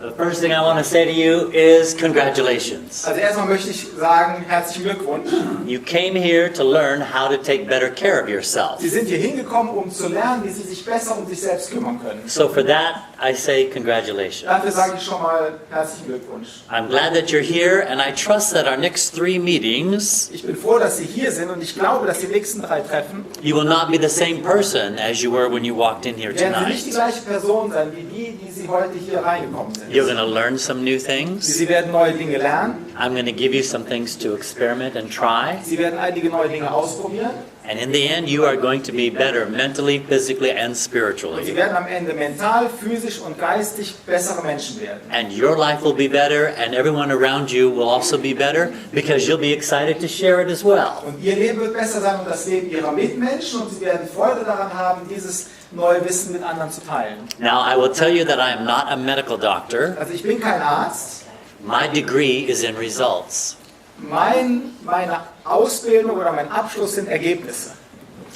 The first thing I want to say to you is congratulations. Also erstmal möchte ich sagen, herzlichen Glückwunsch. You came here to learn how to take better care of yourself. Sie sind hier hingekommen, um zu lernen, wie Sie sich besser um sich selbst kümmern können. So for that, I say congratulations. Dafür sage ich schon mal herzlichen Glückwunsch. I'm glad that you're here, and I trust that our next 3 meetings, Ich bin froh, dass Sie hier sind und ich glaube, dass die nächsten 3 Treffen you will not be the same person as you were when you walked in here werden Sie nicht die tonight. gleiche Person sein, wie die Sie heute hier reingekommen sind. You're going to learn some new things. Sie werden neue Dinge lernen. I'm going to give you some things to experiment and try. Sie werden einige neue Dinge ausprobieren. And in the end, you are going to be better mentally, physically, and Und Sie spiritually. werden am Ende mental, physisch und geistig bessere Menschen werden. And your life will be better, and everyone around you will also be better, because you'll be excited to share it as well. Und Ihr Leben wird besser sein und das Leben Ihrer Mitmenschen und Sie werden Freude daran haben, dieses neue Wissen mit anderen zu teilen. Now, I will tell you that I am not a medical doctor. Also ich bin kein Arzt. My degree is in results. Meine Ausbildung oder mein Abschluss sind Ergebnisse.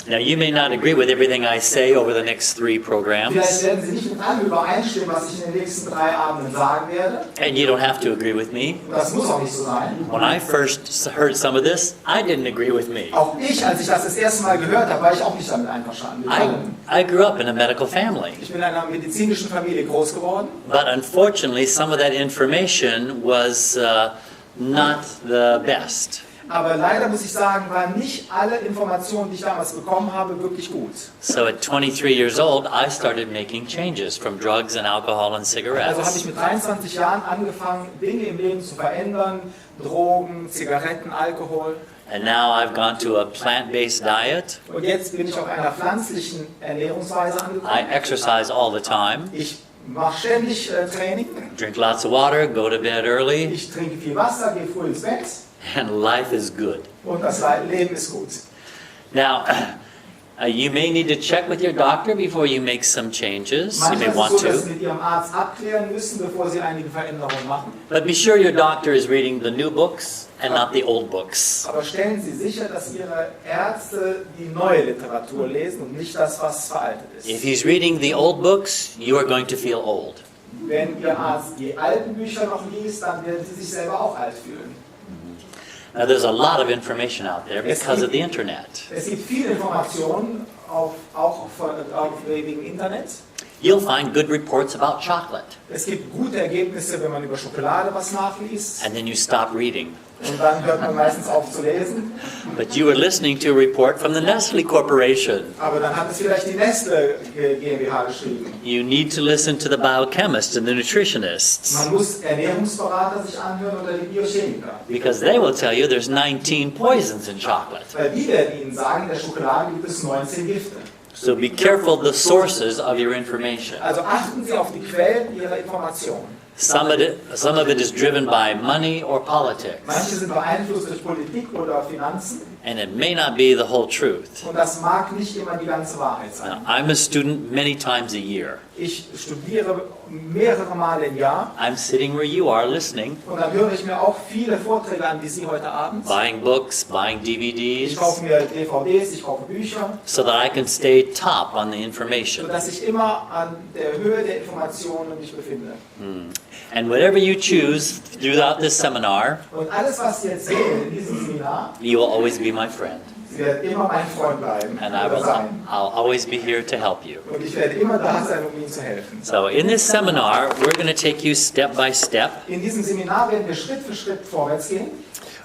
Now, you may not agree with everything I say over the next 3 Vielleicht programs, werden Sie nicht mit allem übereinstimmen, was ich in den nächsten 3 Abenden sagen werde. and you don't have to agree with me. Und das muss auch nicht so sein. When I first heard some of this, I didn't agree with me. Auch ich, als ich das erste Mal gehört habe, war ich auch nicht damit einverstanden. Mit allem. I grew up in a medical family, Ich bin in einer medizinischen Familie groß geworden. but unfortunately, some of that information was not the best. Aber leider muss ich sagen, waren nicht alle Informationen, die ich damals bekommen habe, wirklich gut. So at 23 years old, I started making changes from drugs and alcohol and Also habe cigarettes. ich mit 23 Jahren angefangen, Dinge im Leben zu verändern. Drogen, Zigaretten, Alkohol. And now I've gone to a plant-based diet. Und jetzt bin ich auf einer pflanzlichen Ernährungsweise I angekommen. exercise all the time, Ich mache ständig Training. drink lots of water, go to bed early, Ich trinke viel Wasser, gehe früh ins Bett. and life is good. Und das Leben ist gut. Now, you may need to check with your doctor before you make some changes. You may Manchmal want ist es so, dass Sie to. mit Ihrem Arzt abklären müssen, bevor Sie einige Veränderungen machen. But be sure your doctor is reading the new books and not the old books. Aber stellen Sie sicher, dass Ihre Ärzte die neue Literatur lesen und nicht das, was veraltet ist. If he's reading the old books, you are going to feel old. Wenn Ihr Arzt die alten Bücher noch liest, dann werden Sie sich selber auch alt fühlen. Now, there's a lot of information out there because of the internet. Es gibt viele Informationen, auch wegen Internet. You'll find good reports about chocolate, Es gibt gute Ergebnisse, wenn man über Schokolade was nachliest. and then you stop reading. Und dann hört man meistens auf zu lesen. But you were listening to a report from the Nestle Corporation. Aber dann hat es vielleicht die Nestle GmbH geschrieben. You need to listen to the biochemists and the nutritionists, Man muss Ernährungsberater sich anhören oder die Biochemiker. because they will tell you there's 19 poisons in chocolate. Weil die werden Ihnen sagen, in der Schokolade gibt es 19 Gifte. So be careful the sources of your information. Also achten Sie auf die Quellen Ihrer Informationen. Some of it is driven by money or politics, Manche sind beeinflusst durch Politik oder Finanzen and it may not be the whole truth. und das mag nicht immer die ganze Wahrheit Now, sein. I'm a student many times a year. Ich studiere mehrere Male im Jahr I'm sitting where you are listening, und dann höre ich mir auch viele Vorträge an, wie Sie heute Abend. buying books, buying Ich DVDs, kaufe mir DVDs, ich kaufe Bücher, so that I can stay top on the information. sodass ich immer an der Höhe der Informationen mich befinde. And whatever you choose throughout this seminar, Und alles, was Sie jetzt sehen in diesem Seminar, you will always be my friend. Sie werden immer mein Freund bleiben And oder sein. I'll always be here to help you. Und ich werde immer da sein, um Ihnen zu helfen. So in this seminar, we're going to take you step by step. In diesem Seminar werden wir Schritt für Schritt vorwärts gehen.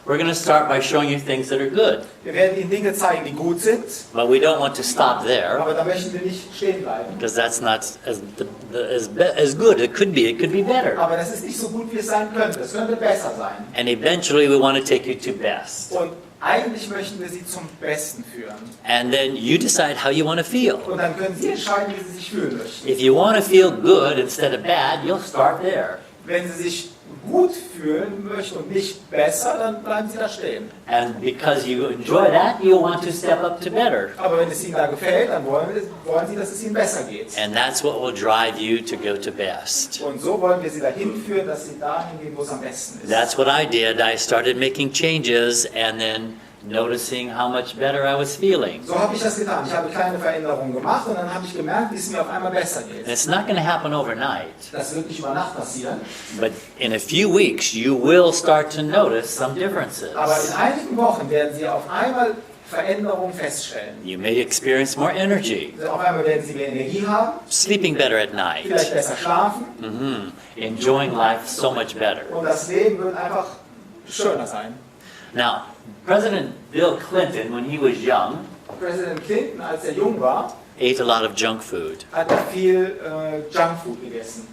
We're going to start by showing you things that are good, Wir werden Ihnen Dinge zeigen, die gut sind, but we don't want to stop there, aber da möchten wir nicht stehen bleiben. because that's not as good. It could be better. Aber das ist nicht so gut, wie es sein könnte. Es könnte besser sein. And eventually we want to take you to best. Und eigentlich möchten wir Sie zum Besten führen. And then you decide how you want to feel. Und dann können Sie entscheiden, wie Sie sich fühlen möchten. If you want to feel good instead of bad, you'll start there. Wenn Sie sich gut fühlen möchten und nicht besser, dann bleiben Sie da stehen. And because you enjoy that, you'll want to step up to better. Aber wenn es Ihnen da gefällt, dann wollen Sie, dass es Ihnen besser geht. And that's what will drive you to go to best. Und so wollen wir Sie dahin führen, dass Sie dahin gehen, wo es am besten ist. That's what I did. I started making changes and then noticing how much better I was feeling. So habe ich das getan. Ich habe kleine Veränderungen gemacht und dann habe ich gemerkt, wie es mir auf einmal besser And geht. it's not going to happen overnight, Das wird nicht über Nacht passieren, but in a few weeks you will start to notice some differences. aber in einigen Wochen werden Sie auf einmal Veränderungen feststellen. You may experience more energy, Auf einmal werden Sie mehr Energie haben, sleeping better at night, vielleicht besser schlafen enjoying life so much better. und das Leben wird einfach schöner sein. Now, President Bill Clinton, when he was young, Präsident Clinton, als er jung war, ate a lot of junk food. hat er viel Junkfood gegessen.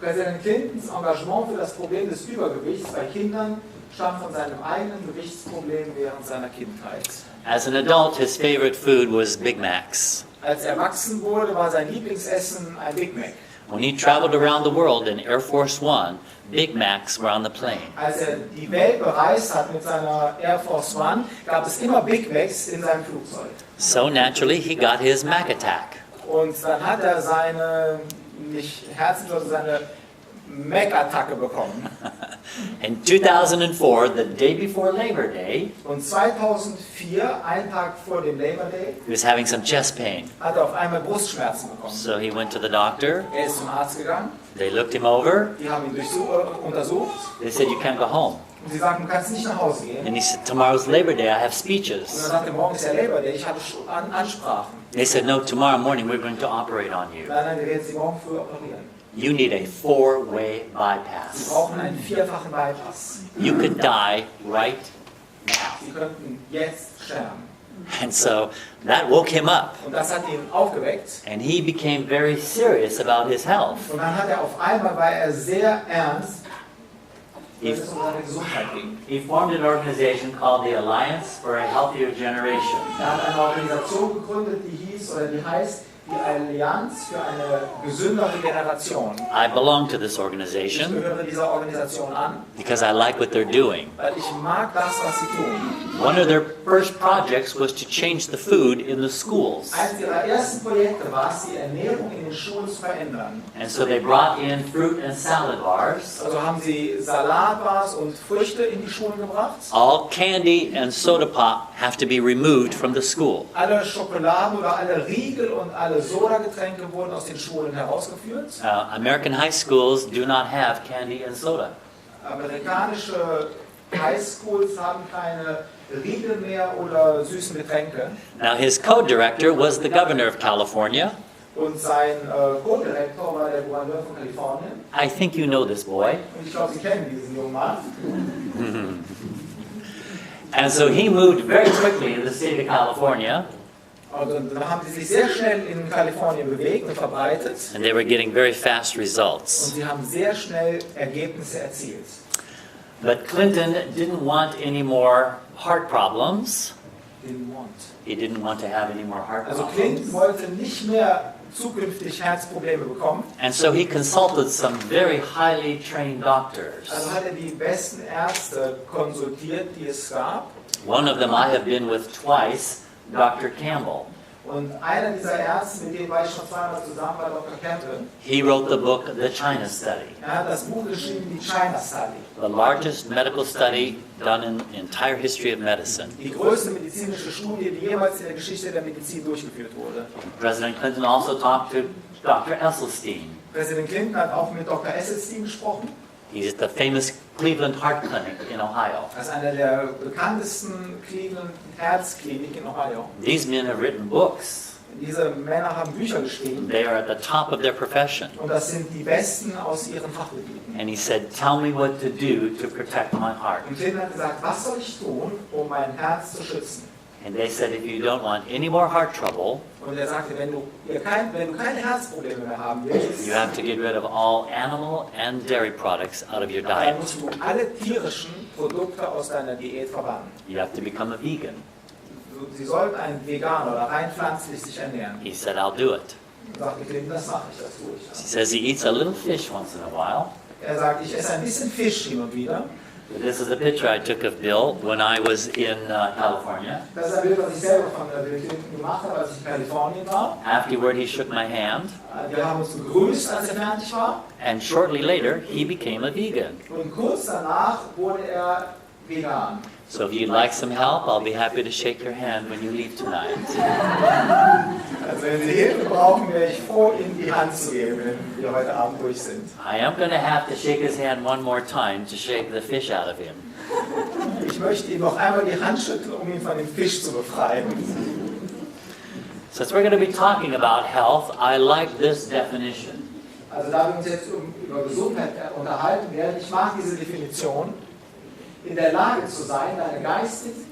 Präsident Clintons Engagement für das Problem des Übergewichts bei Kindern stammt von seinem eigenen Gewichtsproblem während seiner Kindheit. As an adult, his favorite food was Big Macs. Als er erwachsen wurde, war sein Lieblingsessen ein Big Mac. When he traveled around the world in Air Force One, Big Macs were on the plane. Als er die Welt bereist hat mit seiner Air Force One, gab es immer Big Macs in seinem Flugzeug. So naturally, he got his Mac attack. Und dann hat er seine, nicht Herzinfarkt, seine Mac-Attacke bekommen. In 2004, the day before Labor Day, Und 2004, einen Tag vor dem Labor Day, he was having some chest pain. hat er auf einmal Brustschmerzen bekommen. So he went to the doctor. Er ist zum Arzt gegangen, They looked him over. die haben ihn untersucht They said, you can't go home. und sie sagten, du kannst nicht nach Hause gehen. And he said, tomorrow's Labor Day, I have Und dann speeches. sagte er, morgen ist ja Labor Day, ich habe Ansprachen. They said, no, tomorrow morning we're going to operate on you. Nein, nein, wir werden sie morgen früh operieren. You need a four-way Sie bypass. brauchen einen vierfachen Bypass. You could die right now. Sie könnten jetzt sterben. And so that woke him up. Und das hat ihn aufgeweckt. And he became very serious about his health. Und dann hat er auf einmal, war er sehr ernst, He, dass es um seine Gesundheit ging. he formed an organization called the Alliance for a Healthier Generation. Er hat eine Organisation gegründet, die hieß oder die heißt die Allianz für eine gesündere Generation. I belong to this Ich organization gehöre dieser Organisation an, because I like what they're doing. weil ich mag das, was sie tun. One of their first projects was to change the food in the schools. Eines ihrer ersten Projekte war es, die Ernährung in den Schulen zu verändern. And so they brought in fruit and salad bars. Also haben sie Salatbars und Früchte in die Schulen gebracht. All candy and soda pop have to be removed from the school. Alle Schokoladen oder alle Riegel und alle Sodagetränke wurden aus den Schulen herausgeführt. American high schools do not have candy and soda. Amerikanische Highschools haben keine Riegel mehr oder süßen Getränke. Now his co-director was the governor of California. Und sein Co-Direktor war der Gouverneur von Kalifornien. I think you know this boy. Und ich glaube, Sie kennen diesen jungen Mann. And so he moved very quickly in the state of California, Also dann haben sie sich sehr schnell in Kalifornien bewegt und verbreitet. and they were getting very fast Und results. sie haben sehr schnell Ergebnisse erzielt. But Clinton didn't want any more heart problems. Den Want. He didn't want to have any more heart Also Clinton problems. wollte nicht mehr zukünftig Herzprobleme bekommen. And so he consulted some very highly trained doctors. Also hat er die besten Ärzte konsultiert, die es gab. One of them I have been with twice, Dr. Campbell. Und einer dieser Ärzte, mit dem war ich schon zweimal zusammen, war Dr. Campbell. He wrote the book, The China Study, Er hat das Buch geschrieben, die China Study. the largest medical study done in the entire history of medicine. Die größte medizinische Studie, die jemals in der Geschichte der Medizin durchgeführt wurde. President Clinton also talked to Dr. Esselstyn. Präsident Clinton hat auch mit Dr. Esselstyn gesprochen. He's at the famous Cleveland Heart Clinic in Ohio. Das ist einer der bekanntesten Cleveland Herzkliniken in Ohio. These men have written books. Diese Männer haben Bücher geschrieben They are at the top of their profession. und das sind die Besten aus ihren Fachgebieten. And he said, tell me what to do to protect my heart. Und Clinton hat gesagt, was soll ich tun, um mein Herz zu schützen? And they said, if you don't want any more heart trouble, Und er sagte, wenn du keine Herzprobleme mehr haben willst, you have to get rid of all animal and dairy products out of your dann diet. musst du alle tierischen Produkte aus deiner Diät verbannen. You have to become a vegan. Sie sollten ein Veganer oder rein pflanzlich sich ernähren. He said, I'll do it. Und sagte Clinton, das mache ich, das tue He ich. says he eats a little fish once in a while. Er sagt, ich esse ein bisschen Fisch hin und wieder. This is a picture I took of Bill when I was in California. Das ist ein Bild, was ich selber von Bill Clinton gemacht habe, als ich in Kalifornien war. Afterward, he shook my hand, Wir haben uns begrüßt, als er fertig war. and shortly later, he became a vegan. Und kurz danach wurde er vegan. So if you'd like some help, I'll be happy to shake your hand when you leave tonight. Also wenn Sie Hilfe brauchen, wäre ich froh, Ihnen die Hand zu geben, wenn wir heute Abend durch sind. I am going to have to shake his hand one more time to shake the fish out of him. Ich möchte ihm noch einmal die Hand schütteln, um ihn von dem Fisch zu befreien. Since we're going to be talking about health, I like this definition. Also da wir uns jetzt über Gesundheit unterhalten werden, ich mag diese Definition, in der Lage zu sein, deine geistigen,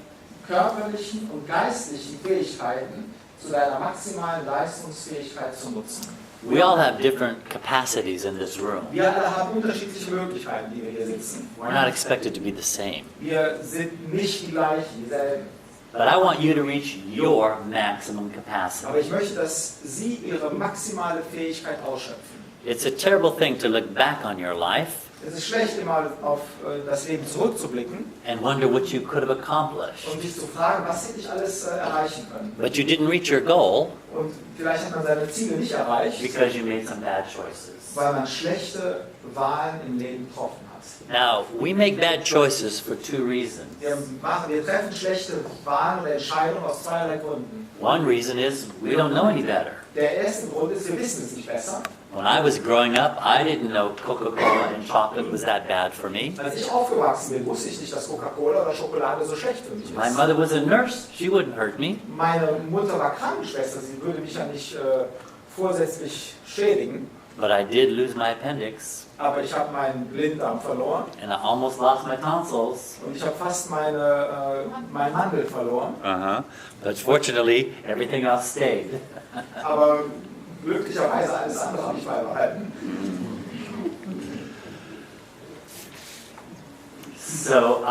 körperlichen und geistlichen Fähigkeiten zu deiner maximalen Leistungsfähigkeit zu nutzen. We all have different capacities in this room. Wir alle haben unterschiedliche Möglichkeiten, die wir hier sitzen. We're not expected to be the same. Wir sind nicht die gleichen, dieselben. But I want you to reach your maximum Aber capacity. ich möchte, dass Sie Ihre maximale Fähigkeit ausschöpfen. It's a terrible thing to look back on your life Es ist schlecht, immer auf das Leben zurückzublicken and wonder what you could have accomplished. und sich zu fragen, was hätte ich alles erreichen können. But you didn't reach your goal Und vielleicht hat man seine Ziele nicht erreicht, because you made some bad choices. weil man schlechte Wahlen im Leben getroffen hat. Now, we make bad choices for two reasons. Wir treffen schlechte Wahlen oder Entscheidungen aus zweierlei Gründen. One reason is we don't know any better. Der erste Grund ist, wir wissen es nicht besser. When I was growing up, I didn't know Coca-Cola and chocolate was that bad for me. Als ich aufgewachsen bin, wusste ich nicht, dass Coca-Cola oder Schokolade so schlecht für mich My ist. mother was a nurse. She wouldn't hurt me. Meine Mutter war Krankenschwester, sie würde mich ja nicht vorsätzlich schädigen. But I did lose my appendix, Aber ich habe meinen Blinddarm verloren and I almost lost my tonsils. und ich habe fast meinen Mandel verloren. But fortunately, everything else stayed. Aber glücklicherweise alles andere habe ich beibehalten. So,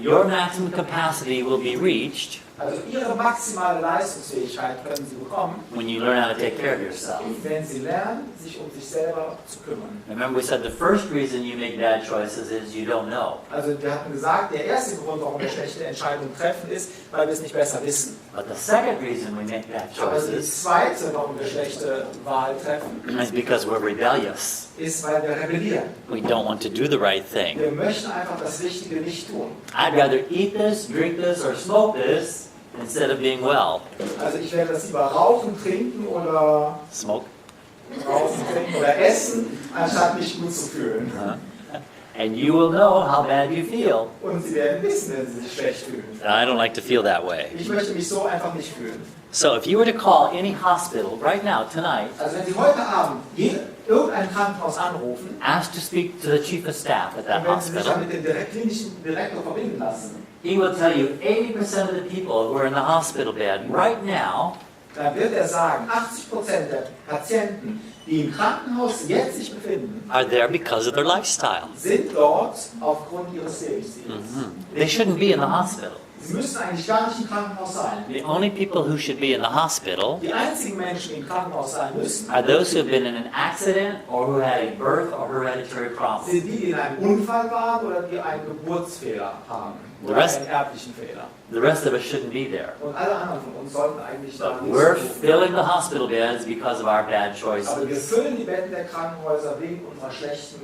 your maximum capacity will be reached Also Ihre maximale Leistungsfähigkeit können Sie bekommen, when you learn how to take care of yourself. wenn Sie lernen, sich um sich selber zu kümmern. Remember, we said the first reason you make bad choices is you don't know. Also wir hatten gesagt, der erste Grund, warum wir schlechte Entscheidungen treffen, ist, weil wir es nicht besser wissen. But the second reason we make bad Aber die choices zweite, warum wir schlechte Wahl treffen, is because we're rebellious. ist, weil wir rebellieren. We don't want to do the right thing. Wir möchten einfach das Richtige nicht tun. I'd rather eat this, drink this, or smoke this instead of being well. Also ich werde das lieber rauchen, trinken oder Smoke? essen, anstatt mich gut zu fühlen. And you will know how bad you feel. Und Sie werden wissen, wenn Sie sich schlecht fühlen. I don't like to feel that way. Ich möchte mich so einfach nicht fühlen. So if you were to call any hospital right now, tonight, Also wenn Sie heute Abend irgendein Krankenhaus anrufen, ask to speak to the chief of staff at that und wenn Sie sich dann hospital, mit dem klinischen Direktor verbinden lassen, he will tell you 80% of the people who are in the hospital bed right now dann wird er sagen, 80% der Patienten, die im Krankenhaus jetzt sich befinden, are there because of their lifestyle. sind dort aufgrund ihres Lebensstils. They shouldn't be in the hospital. Sie müssen eigentlich gar nicht im Krankenhaus sein. The only people who should be in the hospital Die einzigen Menschen, die im Krankenhaus sein müssen, are those who have been in an accident or who had a birth or hereditary problem. sind die, die in einem Unfall waren oder die einen Geburtsfehler haben. The Oder rest- einen erblichen Fehler. The rest of us shouldn't be there. Und alle anderen von uns sollten eigentlich da But nicht we're so tun. filling the hospital beds because of our bad Aber wir choices. füllen die Betten der Krankenhäuser wegen unserer schlechten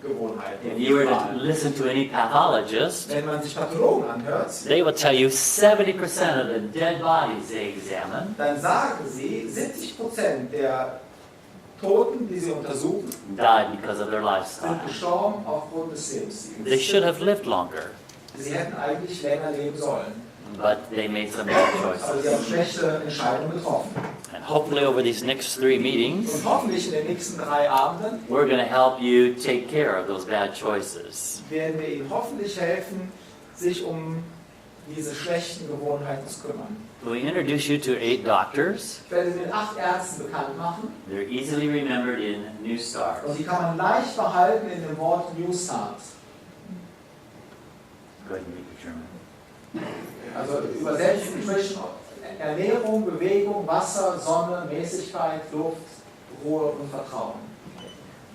Gewohnheiten. If you were to listen to any pathologist, Wenn man sich Pathologen anhört, they will tell you 70% of the dead bodies they examine dann sagen sie, 70% der Toten, die sie untersuchen, died because of their lifestyle. sind gestorben aufgrund des They Lebensstils. should have lived longer, Sie hätten eigentlich länger leben sollen. but they made some bad Aber choices. sie haben schlechte Entscheidungen getroffen. And hopefully over these next 3 meetings, Und hoffentlich in den nächsten 3 Abenden we're going to help you take care of those bad choices. werden wir Ihnen hoffentlich helfen, sich um diese schlechten Gewohnheiten zu kümmern. We introduce you to 8 doctors. Ich werde Sie mit 8 Ärzten bekannt machen They're easily remembered in New Stars. und die kann man leicht behalten in dem Wort New Start. Go ahead and read the German. Also übersetzen zwischen Ernährung, Bewegung, Wasser, Sonne, Mäßigkeit, Luft, Ruhe und Vertrauen.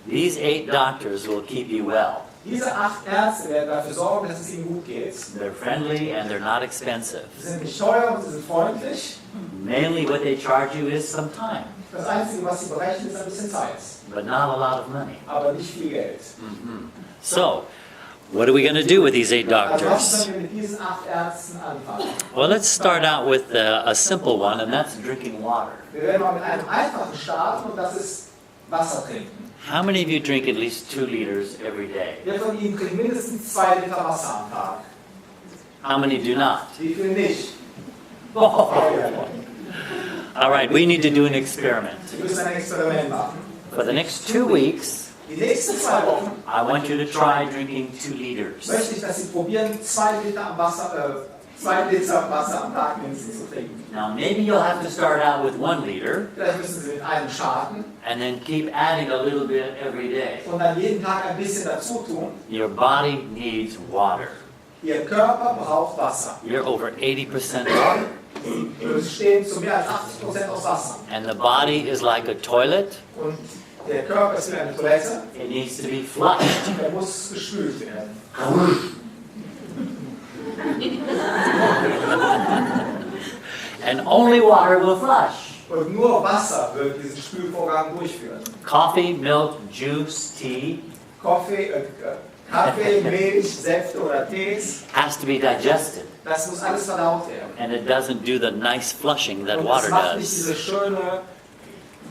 These 8 doctors will keep you well. Diese 8 Ärzte werden dafür sorgen, dass es ihnen gut geht. They're friendly and they're not expensive. Sie sind nicht teuer und sie sind freundlich. Mainly what they charge you is some time, Das Einzige, was sie berechnen, ist ein bisschen Zeit. but not a lot of money. Aber nicht viel Geld. So, What are we going to do with these 8 Also was doctors? können wir mit diesen 8 Ärzten anfangen? Well, let's start out with a simple one, and that's drinking water. Wir werden mal mit einem einfachen starten und das ist Wasser trinken. How many of you drink at least 2 liters every day? Wer von Ihnen trinkt mindestens 2 Liter Wasser am Tag? How many do not? Wie viel nicht? Oh. All right, we need to do an experiment. Wir müssen ein Experiment machen. For the next 2 weeks, Die nächsten 2 Wochen I want you to try drinking 2 liters. möchte ich, dass Sie probieren, 2 Liter Wasser am Tag mindestens zu trinken. Now, maybe you'll have to start out with 1 liter Vielleicht müssen Sie mit einem starten and then keep adding a little bit every day. und dann jeden Tag ein bisschen dazu tun. Your body needs water. Ihr Körper braucht Wasser. You're over 80% water. Sie bestehen zu mehr als 80% aus Wasser. And the body is like a toilet. Und der Körper ist wie eine Toilette, It needs to be flushed. der muss gespült werden. And only water will flush. Und nur Wasser wird diesen Spülvorgang durchführen. Coffee, milk, juice, tea Kaffee, Milch, Säfte oder Tees, has to be digested. das muss alles verdaut werden. And it doesn't do the nice flushing that Und water es macht nicht does. diese schöne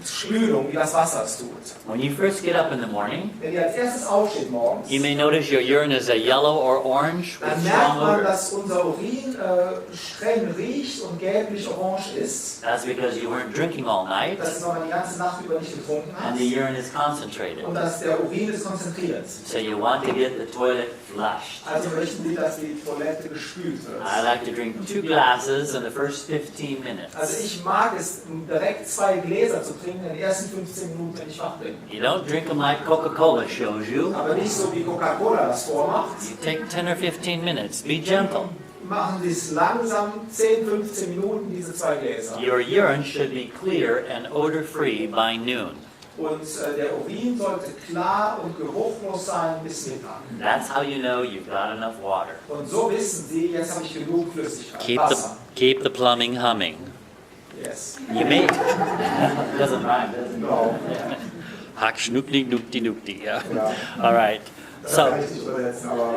Spülung, wie das Wasser es tut. When you first get up in the morning, Wenn ihr als erstes aufsteht morgens, you may notice your urine is a yellow or orange with dann merkt strong man, odor. dass unser Urin streng riecht und gelblich-orange ist. That's because you weren't drinking all night Das ist, weil man die ganze Nacht über nicht getrunken hat. and the urine is concentrated. Und dass der Urin ist konzentriert. So you want to get the toilet flushed. Also möchten Sie, dass die Toilette gespült wird. I like to drink 2 glasses in the first 15 minutes. Also ich mag es, direkt 2 Gläser zu trinken in den ersten 15 Minuten, wenn ich wach bin. You don't drink them like Coca-Cola shows you. Aber nicht so wie Coca-Cola das vormacht. You take 10 or 15 minutes. Be gentle. Machen Sie es langsam, 10, 15 Minuten, diese 2 Gläser. Your urine should be clear and odor-free by noon. Und der Urin sollte klar und geruchlos sein bis Mittag. That's how you know you've got enough water. Und so wissen Sie, jetzt habe ich genug Flüssigkeit, Wasser. Keep the plumbing humming. Yes. You may... Doesn't rhyme, does it? Genau. Hack, schnuckli, nukti, nukti. Yeah. Ja. All right. Das So, kann ich nicht übersetzen, aber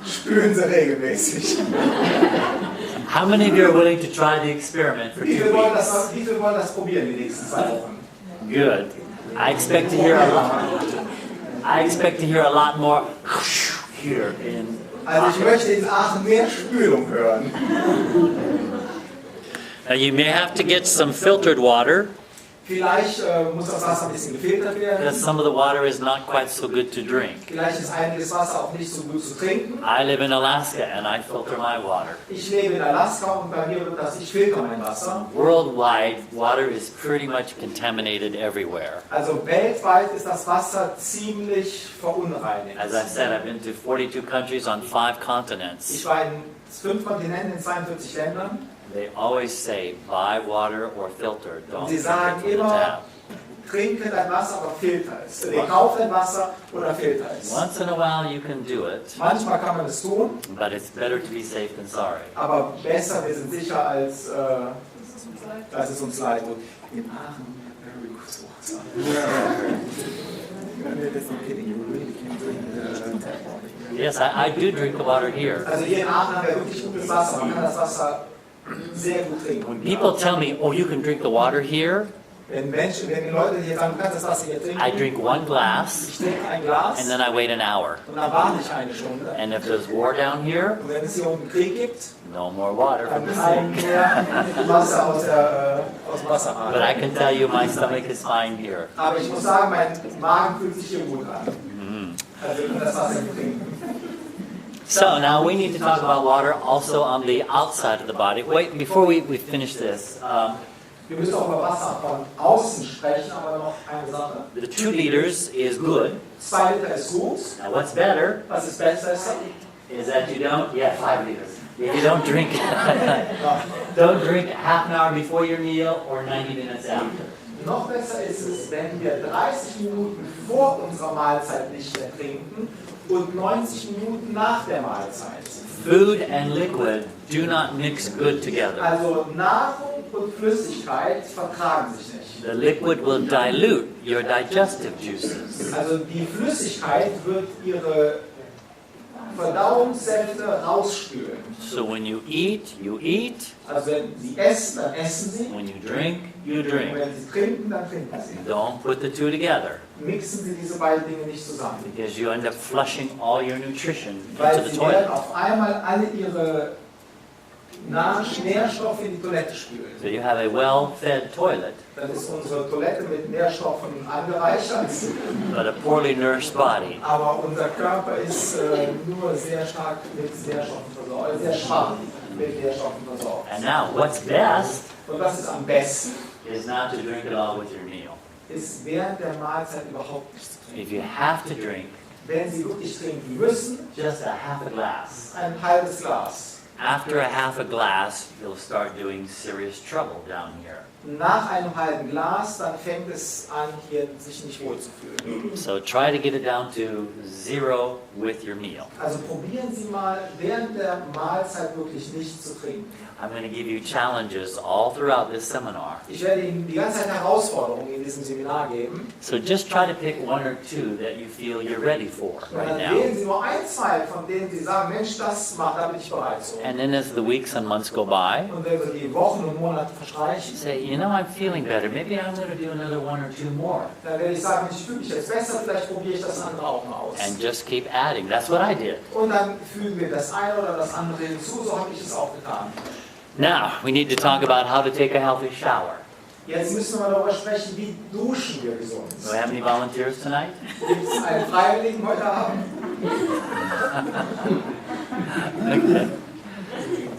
spülen Sie regelmäßig. how many of you are willing to try the experiment for 2 Wie viel wollen weeks? das probieren die nächsten 2 Wochen? Good. I expect to hear a lot. I expect to hear a lot more here in. Also ich möchte in Aachen mehr Spülung hören. Now you may have to get some filtered water Vielleicht muss das Wasser ein bisschen gefiltert werden. because some of the water is not quite so good to drink. Vielleicht ist einiges Wasser auch nicht so gut zu trinken. I live in Alaska and I filter my water. Ich lebe in Alaska und bei mir wird das, ich filter mein Wasser. Worldwide, water is pretty much contaminated everywhere. Also weltweit ist das Wasser ziemlich verunreinigt. As I said, I've been to 42 countries on 5 continents. Ich war in 5 Kontinenten, in 42 Ländern. They always say, buy water or filter. Don't Sie drink it sagen from the immer, tap. trinke dein Wasser, aber filter es. Kauf dein Wasser oder filter es. Once in a while you can do it, Manchmal kann man es tun, but it's better to be safe than sorry. aber besser, wir sind sicher, als dass es uns leid tut. In Aachen, very good water. Yes, I do drink the water here. Also hier in Aachen haben wir wirklich gutes Wasser. Man kann das Wasser sehr gut When trinken. people tell me, oh, you can drink the water here, Wenn die Leute hier sagen, du kannst das Wasser hier trinken, I drink 1 glass ich trinke ein Glas and then I wait an hour. und dann warte ich eine Stunde. And if there's war down here, Und wenn es hier unten Krieg gibt, no more water dann from the kein sink. mehr Wasser aus dem Wasserhahn. But I can tell you my stomach is fine here. Aber ich muss sagen, mein Magen fühlt sich hier gut an. Also wir können das Wasser hier trinken. So now we need to talk about water also on the outside of the body. Wait, before we finish this, Wir müssen auch über Wasser von außen sprechen, aber noch eine Sache. the 2 liters is good. 2 Liter ist gut. Now what's better Was ist besser? is that you don't, 5 liters. If you don't drink, don't drink half an hour before your meal or 90 minutes after. Noch besser ist es, wenn wir 30 Minuten vor unserer Mahlzeit nicht mehr trinken und 90 Minuten nach der Mahlzeit. Food and liquid do not mix good together. Also Nahrung und Flüssigkeit vertragen sich nicht. The liquid will dilute your digestive juices. Also die Flüssigkeit wird ihre Verdauungssäfte rausspülen. So when you eat, you eat. Also wenn Sie essen, dann essen Sie. When you drink, you Und drink. wenn Sie trinken, dann trinken Sie. Don't put the two together, Mixen Sie diese beiden Dinge nicht zusammen. because you end up flushing all your nutrition into Weil the Sie toilet. werden auf einmal alle Ihre Nährstoffe in die Toilette spülen. So you have a well-fed toilet, Dann ist unsere Toilette mit Nährstoffen angereichert, but a poorly nourished body. aber unser Körper ist nur sehr stark mit Nährstoffen versorgt, sehr schwach mit Nährstoffen versorgt. And now, what's best Und was ist am besten, is not to drink it all with your meal. ist während der Mahlzeit überhaupt nichts zu trinken. If you have to drink, Wenn Sie wirklich trinken müssen, just a half a glass. ein halbes Glas. After a half a glass, you'll start doing serious trouble down here. Nach einem halben Glas, dann fängt es an, hier sich nicht wohl zu fühlen. So try to get it down to 0 with your meal. Also probieren Sie mal, während der Mahlzeit wirklich nicht zu trinken. I'm going to give you challenges all throughout this seminar. Ich werde Ihnen die ganze Zeit Herausforderungen in diesem Seminar geben. So just try to pick one or two that you feel you're ready for Und right dann now. wählen Sie nur ein, zwei, von denen Sie sagen, Mensch, das macht, da bin ich bereit zu. And then as the weeks and months go by, Und wenn so die Wochen und Monate verstreichen, say, you know, I'm feeling better. Maybe I'm going to do another one or two more. dann werde ich sagen, ich fühle mich jetzt besser, vielleicht probiere ich das andere auch mal aus. And just keep adding. That's what I did. Und dann fügen wir das eine oder das andere hinzu, so habe ich es auch getan. Now, we need to talk about how to take a healthy shower. Jetzt müssen wir darüber sprechen, wie duschen wir gesund. Do we have any volunteers tonight? Gibt es einen Freiwilligen heute Abend? Okay.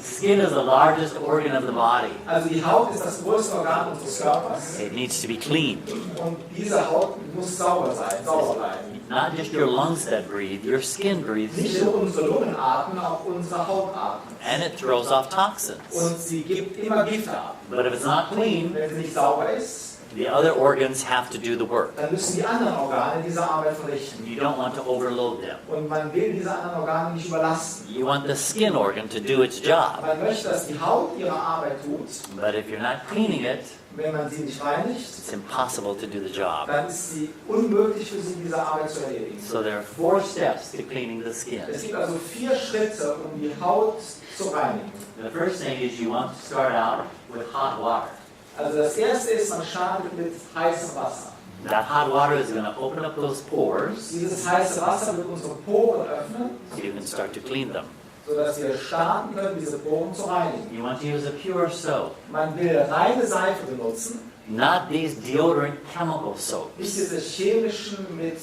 Skin is the largest organ of the body. Also die Haut ist das größte Organ unseres Körpers It needs to be cleaned. und diese Haut muss sauber sein, sauber bleiben. Not just your lungs that breathe, your skin breathes Nicht too. nur unsere Lungen atmen, auch unsere Haut atmet. And it throws off toxins. Und sie gibt immer Gift ab. But if it's not clean, Wenn sie nicht sauber ist, the other organs have to do the work. dann müssen die anderen Organe diese Arbeit verrichten. You don't want to overload them. Und man will diese anderen Organe nicht überlasten. You want the skin organ to do its job. Man möchte, dass die Haut ihre Arbeit tut. But if you're not cleaning it, Wenn man sie nicht reinigt, it's impossible to do the job. dann ist sie unmöglich für sie, diese Arbeit zu erledigen. So there are 4 steps to cleaning the skin. Es gibt also 4 Schritte, um die Haut zu reinigen. The first thing is you want to start out with hot water. Also das erste ist, man startet mit heißem Wasser. That hot water is going to open up those pores Dieses heiße Wasser wird unsere Poren öffnen, so you can start to clean them. sodass wir starten können, diese Poren zu reinigen. You want to use a pure soap, Man will reine Seife benutzen, not these deodorant chemical soaps. nicht diese chemischen, mit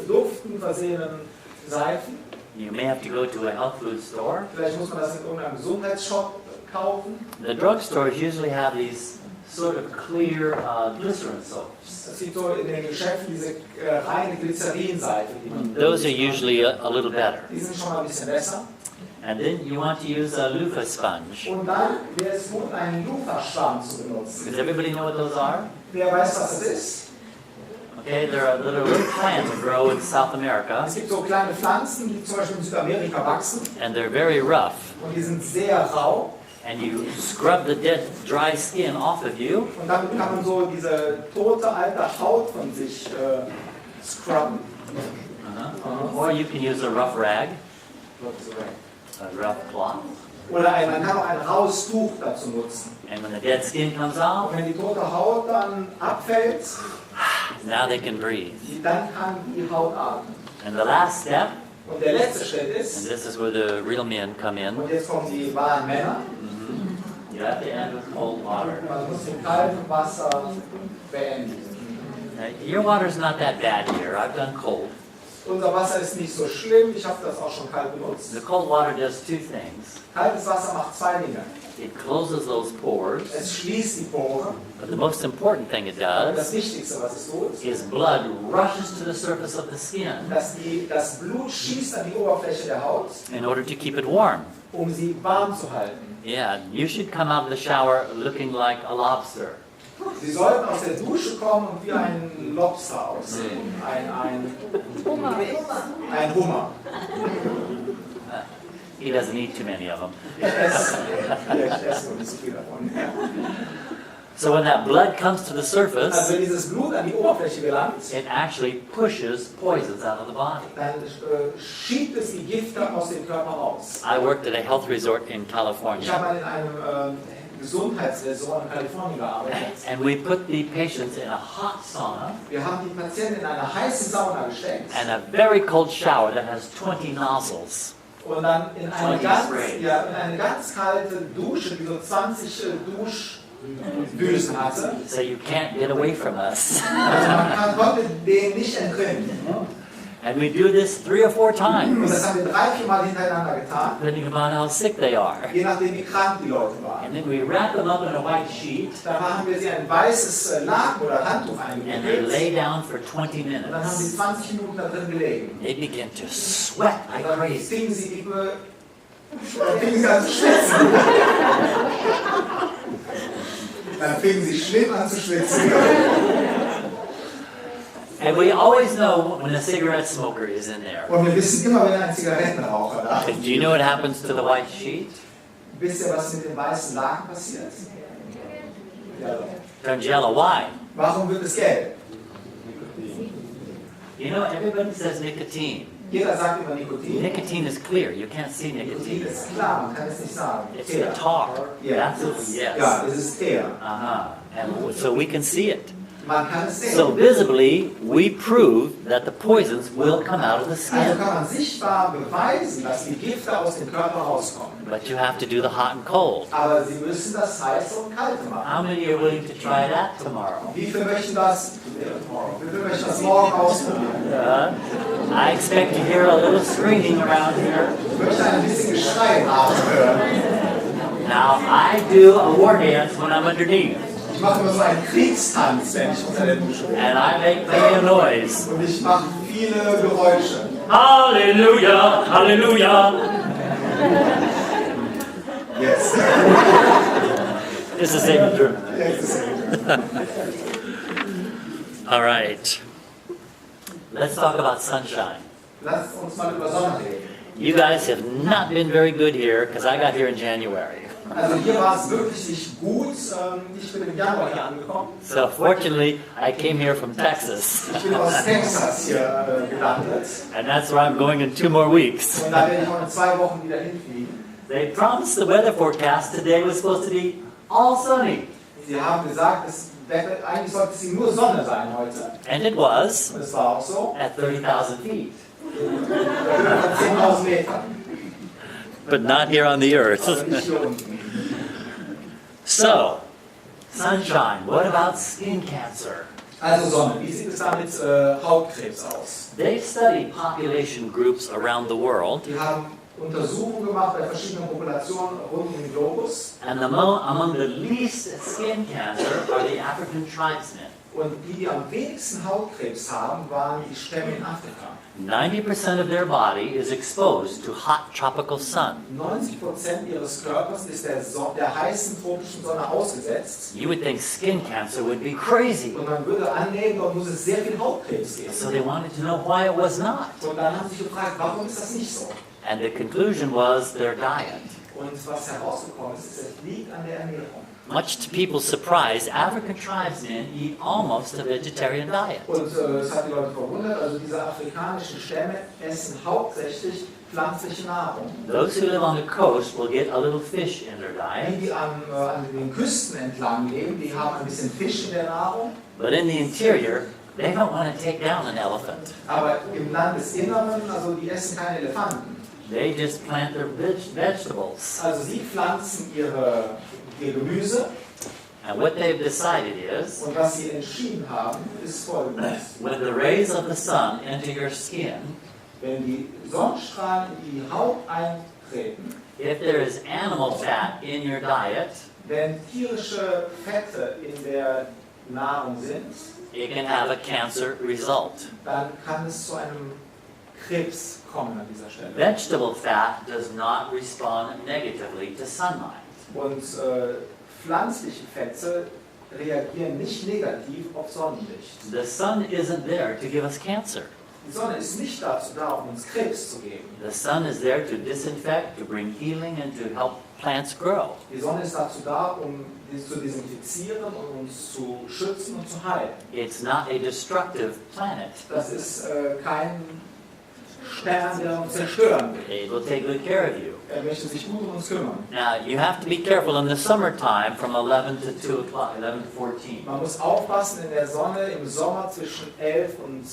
Duften versehenen Seifen. You may have to go to a health food store. Vielleicht muss man das in irgendeinem Gesundheitsshop kaufen. The drugstores usually have these sort of clear glycerin soaps. Es gibt so in den Geschäften diese reine Glycerinseife, die man Those are usually a little better. Die sind schon mal ein bisschen besser. And then you want to use a loofah sponge. Und dann wäre es gut, einen Luferschwamm zu benutzen. Does everybody know what those are? Wer weiß, was das ist? Okay, they're a little plant that grow in South America, Es gibt so kleine Pflanzen, die zum Beispiel in Südamerika wachsen and they're very rough. und die sind sehr rau. And you scrub the dead, dry skin off of you, Und damit kann man so diese tote alte Haut von sich scrubben. or you can use a rough rag, a rough cloth. Oder man kann auch ein raues Tuch dazu nutzen. And when the dead skin comes out, Und wenn die tote Haut dann abfällt, now they can breathe. dann kann die Haut atmen. And the last step, Und der letzte Schritt and ist, this is where the real men come in, und jetzt kommen die wahren Männer, you have to end with cold water. man muss mit kaltem Wasser beenden. Your water's not that bad here. I've done cold. Unser Wasser ist nicht so schlimm, ich habe das auch schon kalt benutzt. The cold water does 2 things. Kaltes Wasser macht 2 Dinge. It closes those pores, Es schließt die Poren. but the most important thing it Und das does Wichtigste, was es tut, is blood rushes to the surface of the skin dass das Blut schießt an die Oberfläche der Haut, in order to keep it warm. um sie warm zu halten. Yeah, you should come out of the shower looking like a lobster. Sie sollten aus der Dusche kommen und wie ein Lobster aussehen. Ein Hummer. He doesn't eat too many of them. Ich esse nur nicht so viel davon. So when that blood comes to the Also surface, wenn dieses Blut an die Oberfläche gelangt, it actually pushes poisons out of the body. dann schiebt es die Gifte aus dem Körper raus. I worked at a health resort in Ich California, habe mal in einem Gesundheitsresort in Kalifornien gearbeitet. and we put the patients in a hot sauna Wir haben die Patienten in eine heiße Sauna gesteckt and a very cold shower that has 20 nozzles. und dann in eine 20 ganz, Spray. ja, in eine ganz kalte Dusche, die so 20 Duschdüsen hatte. So you can't get away from us. Also man konnte dem nicht entrinnen. And we do this 3 or 4 Und das times, haben wir 3-4 Mal hintereinander getan, depending upon how sick they are. je nachdem wie krank die Leute waren. And then we wrap them up in a white sheet, Dann haben wir sie ein weißes Laken oder Handtuch and they eingewickelt lay down for 20 und dann haben sie minutes. 20 Minuten da drin gelegen. They begin to sweat Und like dann crazy. fingen sie an zu schwitzen. Dann fingen sie schlimm an zu schwitzen. And we always know when a cigarette smoker is in there. Und wir wissen immer, wenn ein Zigarettenraucher da ist. Do you know what happens to the white sheet? Wisst ihr, was mit dem weißen Laken passiert? Ja. Turns yellow. Why? Warum wird es gelb? You know, everybody says nicotine. Jeder sagt immer Nikotin. Nicotine is clear. You can't see Nikotin nicotine. ist klar, man kann es nicht sagen. It's the tar. Ja, That's it. Yes. ja, es ist Teer. And so we can see it. Man kann es sehen. So visibly, we prove that the poisons will come out of the Also skin. kann man sichtbar beweisen, dass die Gifte aus dem Körper rauskommen. But you have to do the hot and cold. Aber sie müssen das heiße und kalte machen. How many are willing to try that tomorrow? Wie viele möchten das morgen ausprobieren? I expect to hear a little screaming around here. Ich möchte ein bisschen Geschrei nachhören. Now, I do a war dance when I'm underneath, Ich mache immer so einen Kriegstanz, wenn ich unter der Dusche bin. and I make plenty of noise. Und ich mache viele Geräusche. Hallelujah, hallelujah. Jetzt. It's the same in German. Jetzt ist All right. Let's talk about sunshine. Lass uns mal über Sonne reden. You guys have not been very good here because I got here in January. Also hier war es wirklich nicht gut. Ich bin im Januar hier angekommen. So fortunately, I came here from Texas. Ich bin aus Texas hier gelandet. And that's where I'm going in 2 more weeks. Und da werde ich auch in 2 Wochen wieder hinfliegen. They promised the weather forecast today was supposed to be all sunny. Sie haben gesagt, eigentlich sollte es nur Sonne sein heute. And it was Und es war auch so. at 30,000 feet. 10.000 Meter. But not here on the earth. Also nicht hier unten. So, sunshine. What about skin cancer? Also Sonne, wie sieht es da mit Hautkrebs aus? They studied population groups around the world, Die haben Untersuchungen gemacht bei verschiedenen Populationen rund um den Globus. and among the least skin cancer are the African tribesmen. Und die am wenigsten Hautkrebs haben, waren die Stämme in Afrika. 90% of their body is exposed to hot tropical sun. 90% ihres Körpers ist der heißen tropischen Sonne ausgesetzt. You would think skin cancer would be crazy. Und man würde annehmen, dort muss es sehr viel Hautkrebs geben. So they wanted to know why it was not. Und dann haben sie sich gefragt, warum ist das nicht so? And the conclusion was their diet. Und was herausgekommen ist, es liegt an der Ernährung. Much to people's surprise, African tribesmen eat almost a vegetarian diet. Und es hat die Leute verwundert, also diese afrikanischen Stämme essen hauptsächlich pflanzliche Nahrung. Those who live on the coast will get a little fish in their Die, diet, die an den Küsten entlang leben, die haben ein bisschen Fisch in der Nahrung. but in the interior, they don't want to take down an elephant. Aber im Landesinneren, also die essen keine Elefanten. They just plant their vegetables. Also sie pflanzen ihr Gemüse And what they've decided is, und was sie entschieden haben, ist folgendes. when the rays of the sun enter your skin, Wenn die Sonnenstrahlen in die Haut eintreten, if there is animal fat in your diet, wenn tierische Fette in der Nahrung sind, it can have a cancer result. dann kann es zu einem Krebs kommen an dieser Stelle. Vegetable fat does not respond negatively to sunlight. Und pflanzliche Fette reagieren nicht negativ auf Sonnenlicht. The sun isn't there to give us cancer. Die Sonne ist nicht dazu da, um uns Krebs zu geben. The sun is there to disinfect, to bring healing, and to help plants grow. Die Sonne ist dazu da, um zu desinfizieren und uns zu schützen und zu heilen. It's not a destructive planet. Das ist kein Stern, der uns zerstören will. It will take good care of you. Er möchte sich gut um uns kümmern. Now, you have to be careful in the summertime from 11 to 2 o'clock, 11 to 14. Man muss aufpassen in der Sonne im Sommer zwischen 11 und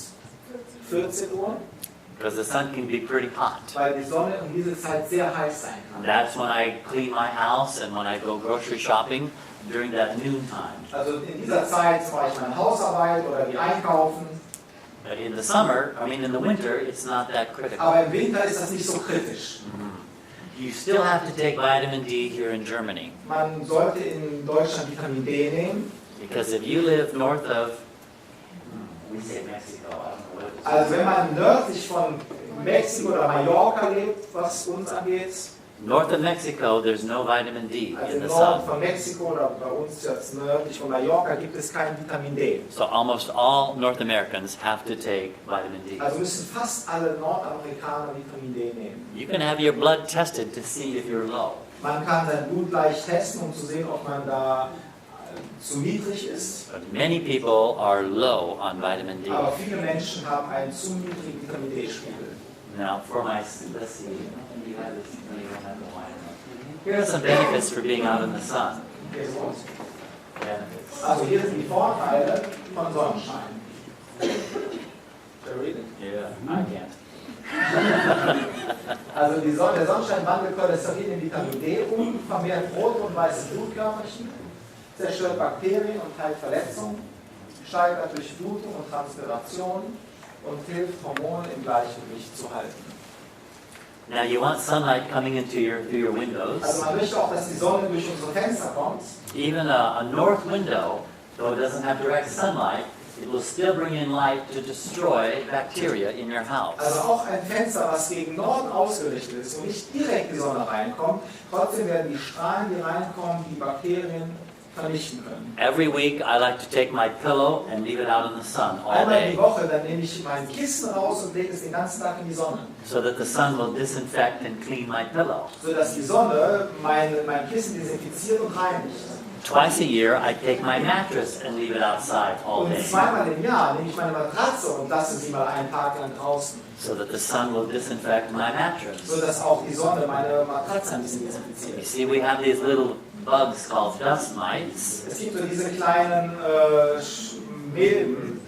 14 Uhr, Because the sun can be pretty hot. weil die Sonne um diese Zeit sehr heiß sein kann. That's when I clean my house and when I go grocery shopping during that noon time. Also in dieser Zeit mache ich meine Hausarbeit oder gehe einkaufen. But in the summer, in the winter, it's not that critical. Aber im Winter ist das nicht so kritisch. You still have to take vitamin D here in Germany. Man sollte in Deutschland Vitamin D nehmen. Because if you live north of, we say Mexico, I don't know what it is. Also wenn man nördlich von Mexiko oder Mallorca lebt, was uns angeht, North of Mexico, there's no vitamin D also in im the Norden sun. von Mexiko oder bei uns jetzt nördlich von Mallorca gibt es kein Vitamin D. So almost all North Americans have to take vitamin D. Also müssen fast alle Nordamerikaner Vitamin D nehmen. You can have your blood tested to see if you're low. Man kann sein Blut leicht testen, um zu sehen, ob man da zu niedrig ist. But many people are low on vitamin D. Aber viele Menschen haben einen zu niedrigen Vitamin D-Spiegel. Now, for my, let's see, you have this, no, you don't have the wine. Here are some benefits for being out in the sun. Benefits. Also hier sind die Vorteile von Sonnenschein. Shall I read it? Yeah, I can't. Also der Sonnenschein wandelt Cholesterin in Vitamin D um, vermehrt rote und weiße Blutkörperchen, zerstört Bakterien und heilt Verletzungen, steigert Durchblutung und Transpiration und hilft, Hormone im Gleichgewicht zu halten. Now, you want sunlight coming into through your windows. Also man möchte auch, dass die Sonne durch unsere Fenster kommt. Even a north window, though it doesn't have direct sunlight, it will still bring in light to destroy bacteria in your house. Also auch ein Fenster, was gegen Norden ausgerichtet ist und nicht direkt die Sonne reinkommt. Trotzdem werden die Strahlen, die reinkommen, die Bakterien vernichten können. Every week, I like to take my pillow and leave it out in the sun all Einmal die day, Woche, dann nehme ich mein Kissen raus und lege es den ganzen Tag in die Sonne. so that the sun will disinfect and clean my pillow. Sodass die Sonne mein Kissen desinfiziert und reinigt. Twice a year, I take my mattress and leave it outside all Und day, zweimal im Jahr nehme ich meine Matratze und lasse sie mal einen Tag lang draußen. so that the sun will disinfect my mattress. Sodass auch die Sonne meine Matratze ein bisschen You desinfiziert. see, we have these little bugs called dust mites, Es gibt so diese kleinen Milben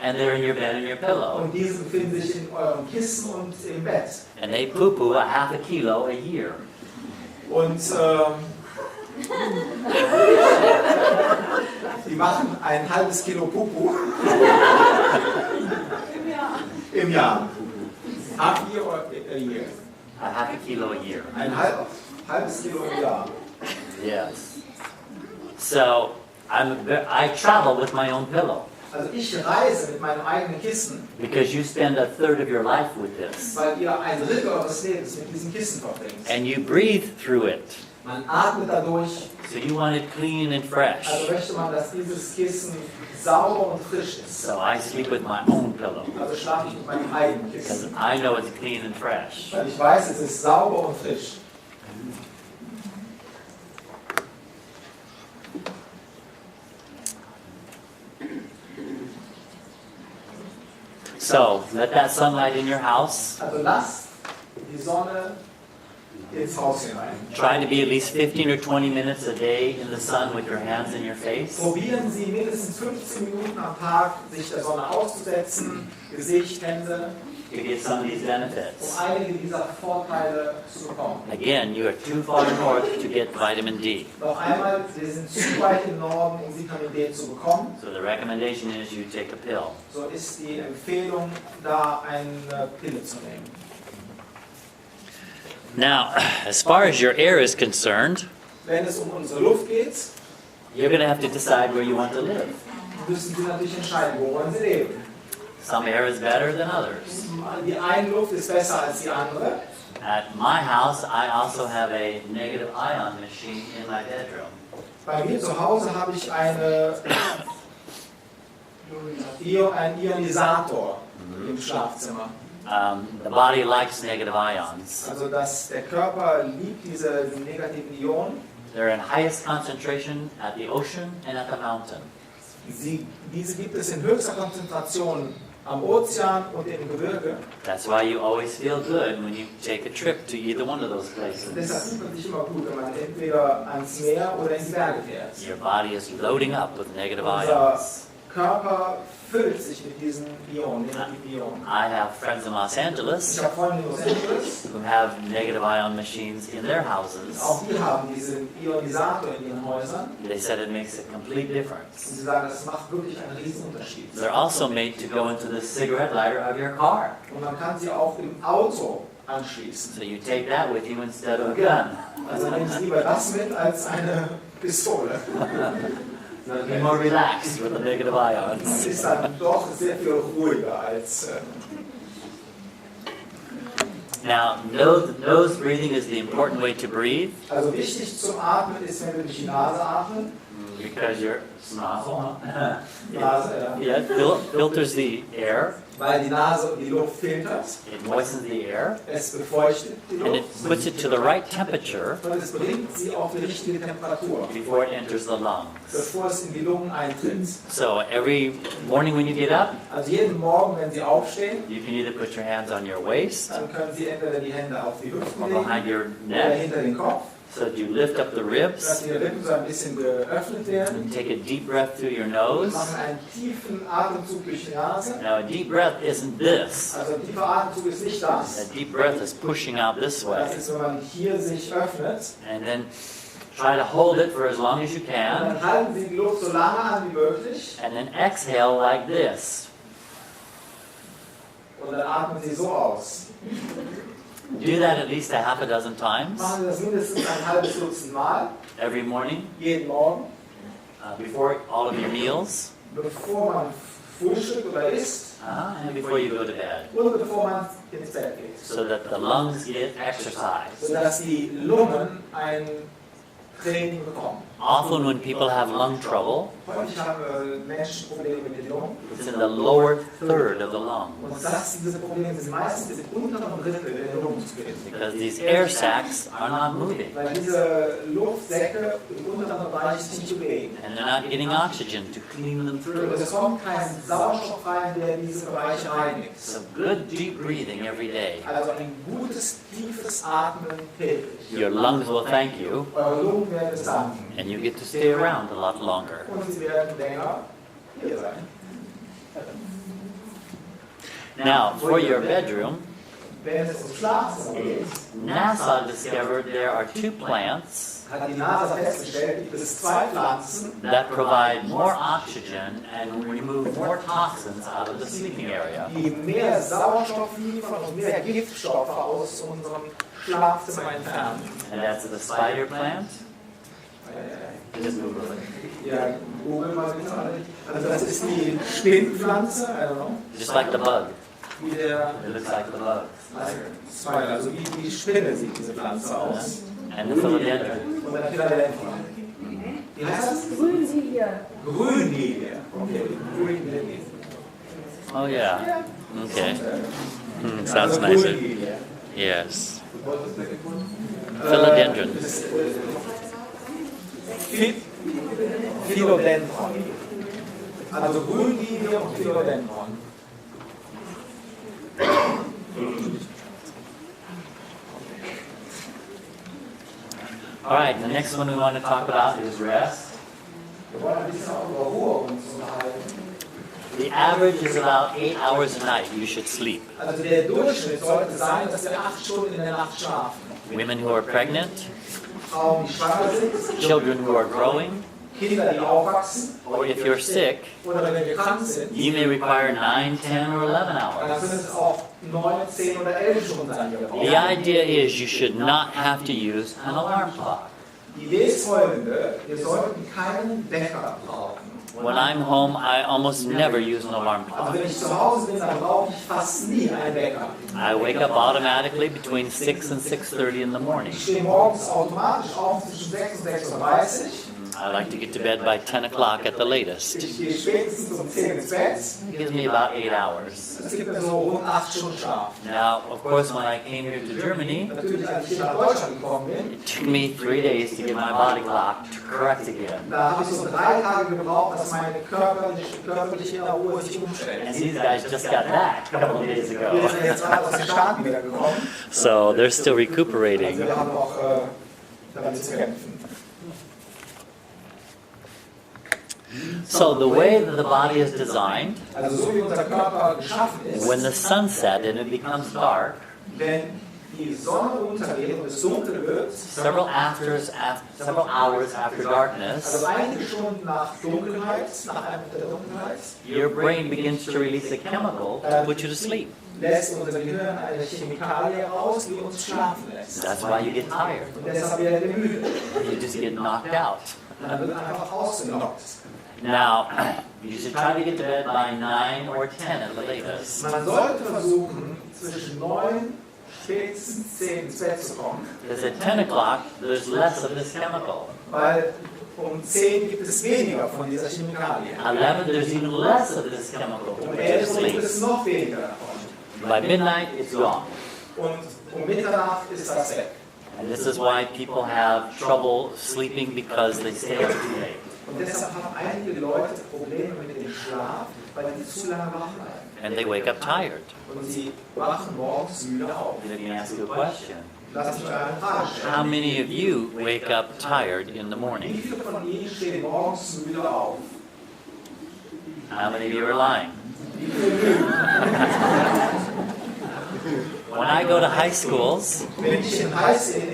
and they're in your bed and your pillow. und diese befinden sich in eurem Kissen und im Bett. And they poo-poo a half a kilo a year. Und die machen ein halbes Kilo Pupu im Jahr. Half year or a year? A half a kilo a year. Ein halbes Kilo im Jahr. Yes. So I travel with my own pillow Also ich reise mit meinem eigenen Kissen, because you spend a third of your life with this, weil ihr ein Drittel eures Lebens mit diesem Kissen verbringt. and you breathe through it. Man atmet dadurch, So you want it clean and fresh. also möchte man, dass dieses Kissen sauber und frisch ist. So I sleep with my own pillow Also schlafe ich mit meinem eigenen because Kissen, I know it's clean and fresh. weil ich weiß, es ist sauber und frisch. So let that sunlight in your house. Also lasst die Sonne ins Haus hinein. Try to be at least 15 or 20 minutes a day in the sun with your hands in your face. Probieren Sie mindestens 15 Minuten am Tag, sich der Sonne auszusetzen, Gesicht, Hände, To get some of these benefits. einige dieser Vorteile zu bekommen. Again, you are too far north to get vitamin D. Noch einmal, wir sind zu weit im Norden, um Vitamin D zu bekommen. So the recommendation is you take a pill. So ist die Empfehlung, da eine Pille zu nehmen. Now, as far as your air is concerned, Wenn es um unsere Luft geht, you're going to have to decide where you want to live. müssen Sie natürlich entscheiden, wo wollen Sie leben. Some air is better than others. Die eine Luft ist besser als die andere. At my house, I also have a negative ion machine in my bedroom. Bei mir zu Hause habe ich einen Ionisator. im Schlafzimmer. The body likes negative ions. Also der Körper liebt diese negativen Ionen. They're in highest concentration at the ocean and at the mountain. Diese gibt es in höchster Konzentration am Ozean und im Gebirge. That's why you always feel good when you take a trip to either one of those places. Deshalb fühlt man sich immer gut, wenn man entweder ans Meer oder in die Berge fährt. Your body is loading up with negative Unser ions. Körper füllt sich mit diesen Ionen, negativen Ionen. I have friends in Los Ich Angeles habe Freunde in Los Angeles, who have negative ion machines in their houses. auch die haben diesen Ionisator in ihren Häusern. They said it makes a complete Und difference. sie sagen, das macht wirklich einen riesen Unterschied. They're also made to go into the cigarette lighter of your car. Und man kann sie auch im Auto anschließen. So you take that with you instead of a gun. Also nehmen Sie lieber das mit als eine Pistole. So be more relaxed with the negative Das ions. ist dann doch sehr viel ruhiger als... Now, nose breathing is the important way to breathe Also wichtig zum Atmen ist, wenn wir durch die Nase atmen. because your nostril Nase, yeah, filters the air. weil die Nase die Luft filtert. It moistens the air Es befeuchtet die and it Luft. puts it to the right temperature Und es bringt sie auf die richtige Temperatur, before it enters the lungs. bevor es in die Lungen eintritt. So every morning when you get up, Also jeden Morgen, wenn Sie aufstehen, you can either put your hands on your waist dann können Sie entweder die Hände auf die Hüften or legen behind your oder neck hinter den Kopf, so that you lift up the dass ribs die Rippen so ein bisschen geöffnet werden. and take a deep breath through your Wir nose. machen einen tiefen Atemzug durch die Nase. Now a deep breath isn't this. Also ein tiefer Atemzug ist nicht A das. deep breath is pushing out this way. Das ist, wenn man hier sich öffnet. And then try to hold it for as long as you Und can. dann halten Sie die Luft so lange an wie möglich. And then exhale like this. Und dann atmen Sie so aus. Do that at least a half a dozen times Machen Sie das mindestens ein halbes Dutzend Mal. every morning Jeden Morgen. before all of your meals Bevor man frühstückt oder isst. and before you go to bed. Und bevor man ins Bett geht. So that the lungs get exercise. Sodass die Lungen ein Training bekommen. Often when people have lung trouble, Häufig haben Menschen Probleme mit den Lungen. it's in the lower third of the lungs. Und diese Probleme sind meistens im unteren Drittel der Lungen zu finden. Because these air sacs are not moving. Weil diese Luftsäcke im unteren Bereich sich nicht bewegen. And they're not getting oxygen to clean them Und through. es kommt kein Sauerstoff rein, der diese Bereiche reinigt. So good deep breathing every day. Also ein gutes, tiefes Atmen hilft. Your lungs will thank you Eure Lungen werden es danken. and you get to stay around a lot longer. Und sie werden länger hier sein. Now, for your bedroom, Wenn es ums Schlafzimmer geht, NASA discovered there are two plants hat die NASA festgestellt, gibt es zwei Pflanzen, that provide more oxygen and remove more toxins out of the sleeping area. die mehr Sauerstoff liefern und mehr Giftstoffe aus unserem Schlafzimmer entfernen. And that's the spider plant. Just Google it. Ja, google mal bitte alle. Also das ist die Spinnenpflanze, I don't know, Just like the bug. wie der It looks like the bug. Spider, also wie die Spinne sieht diese Pflanze aus. And the philodendron. Und dann Philadelphia. Wie heißt das? Grünlilie. Grünlilie. Okay, Grünlilie. Oh yeah. Okay. Sounds Also nicer. Grünlilie. Yes. Philodendron. Philodendron. Also Grünlilie und Philodendron. All right, the next one we want to talk about is rest. Wir wollen ein bisschen auch über Ruhe uns unterhalten. The average is about 8 hours a night you should sleep. Also der Durchschnitt sollte sein, dass wir 8 Stunden in der Nacht schlafen. Women who are pregnant, Frauen, die schwanger sind, children who are growing, Kinder, die aufwachsen, or if you're sick, oder wenn wir krank sind, you may require 9, 10, or 11 dann hours. können es auch 9, 10 oder 11 Stunden sein, die wir The brauchen. idea is you should not have to use an alarm clock. Die Idee ist folgende: Wir sollten keinen Wecker brauchen. When I'm home, I almost never use an alarm Also clock. wenn ich zu Hause bin, dann brauche ich fast nie einen Wecker. I wake up automatically between 6 and 6:30 in the morning. Ich stehe morgens automatisch auf zwischen 6 und 6:30 Uhr. I like to get to bed by 10 o'clock at the latest. Ich gehe spätestens um 10 ins Bett. It gives me about 8 hours. Es gibt mir so rund 8 Stunden Schlaf. Now, of course, when I came here to Germany, Natürlich, als ich hier nach Deutschland gekommen bin, it took me 3 days to get my body clock to correct again. da habe ich so 3 Tage gebraucht, dass meine körperliche Uhr sich umstellt. And these guys just got back a couple of days Wir ago. sind jetzt gerade aus den Staaten wieder gekommen. So they're still Also recuperating. wir haben auch damit zu kämpfen. So the way that the body is designed, Also so wie unser Körper geschaffen ist, when the sun sets and it becomes dark, wenn die Sonne untergeht und es dunkel wird, several hours after darkness, also einige Stunden nach Dunkelheit, der Dunkelheit, your brain begins to release a chemical to put you to sleep. lässt unser Gehirn eine Chemikalie raus, die uns schlafen lässt. That's why you get tired. Und deshalb werden wir müde. You just get knocked out. Und dann wird einfach ausgenockt. Now, you should try to get to bed by 9 or 10 at the latest. Man sollte versuchen, zwischen 9 spätestens 10 ins Bett zu kommen, Because at 10 o'clock, there's less of this chemical. weil um 10 gibt es weniger von dieser Chemikalie. 11, there's even less of this chemical to Um put you to 11 Uhr gibt sleep. es noch weniger davon. By midnight, it's gone. Und um Mitternacht ist das weg. And this is why people have trouble sleeping because they stay up too late. Und deshalb haben einige Leute Probleme mit dem Schlaf, weil sie zu lange wach bleiben. And they wake up tired. Und sie wachen morgens müde auf. Let me ask you a question. Lasst mich eine Frage How stellen. many of you wake up tired in the Wie morning? viele von Ihnen stehen morgens müde auf? How many of you are lying? When I go to high schools, Wenn ich in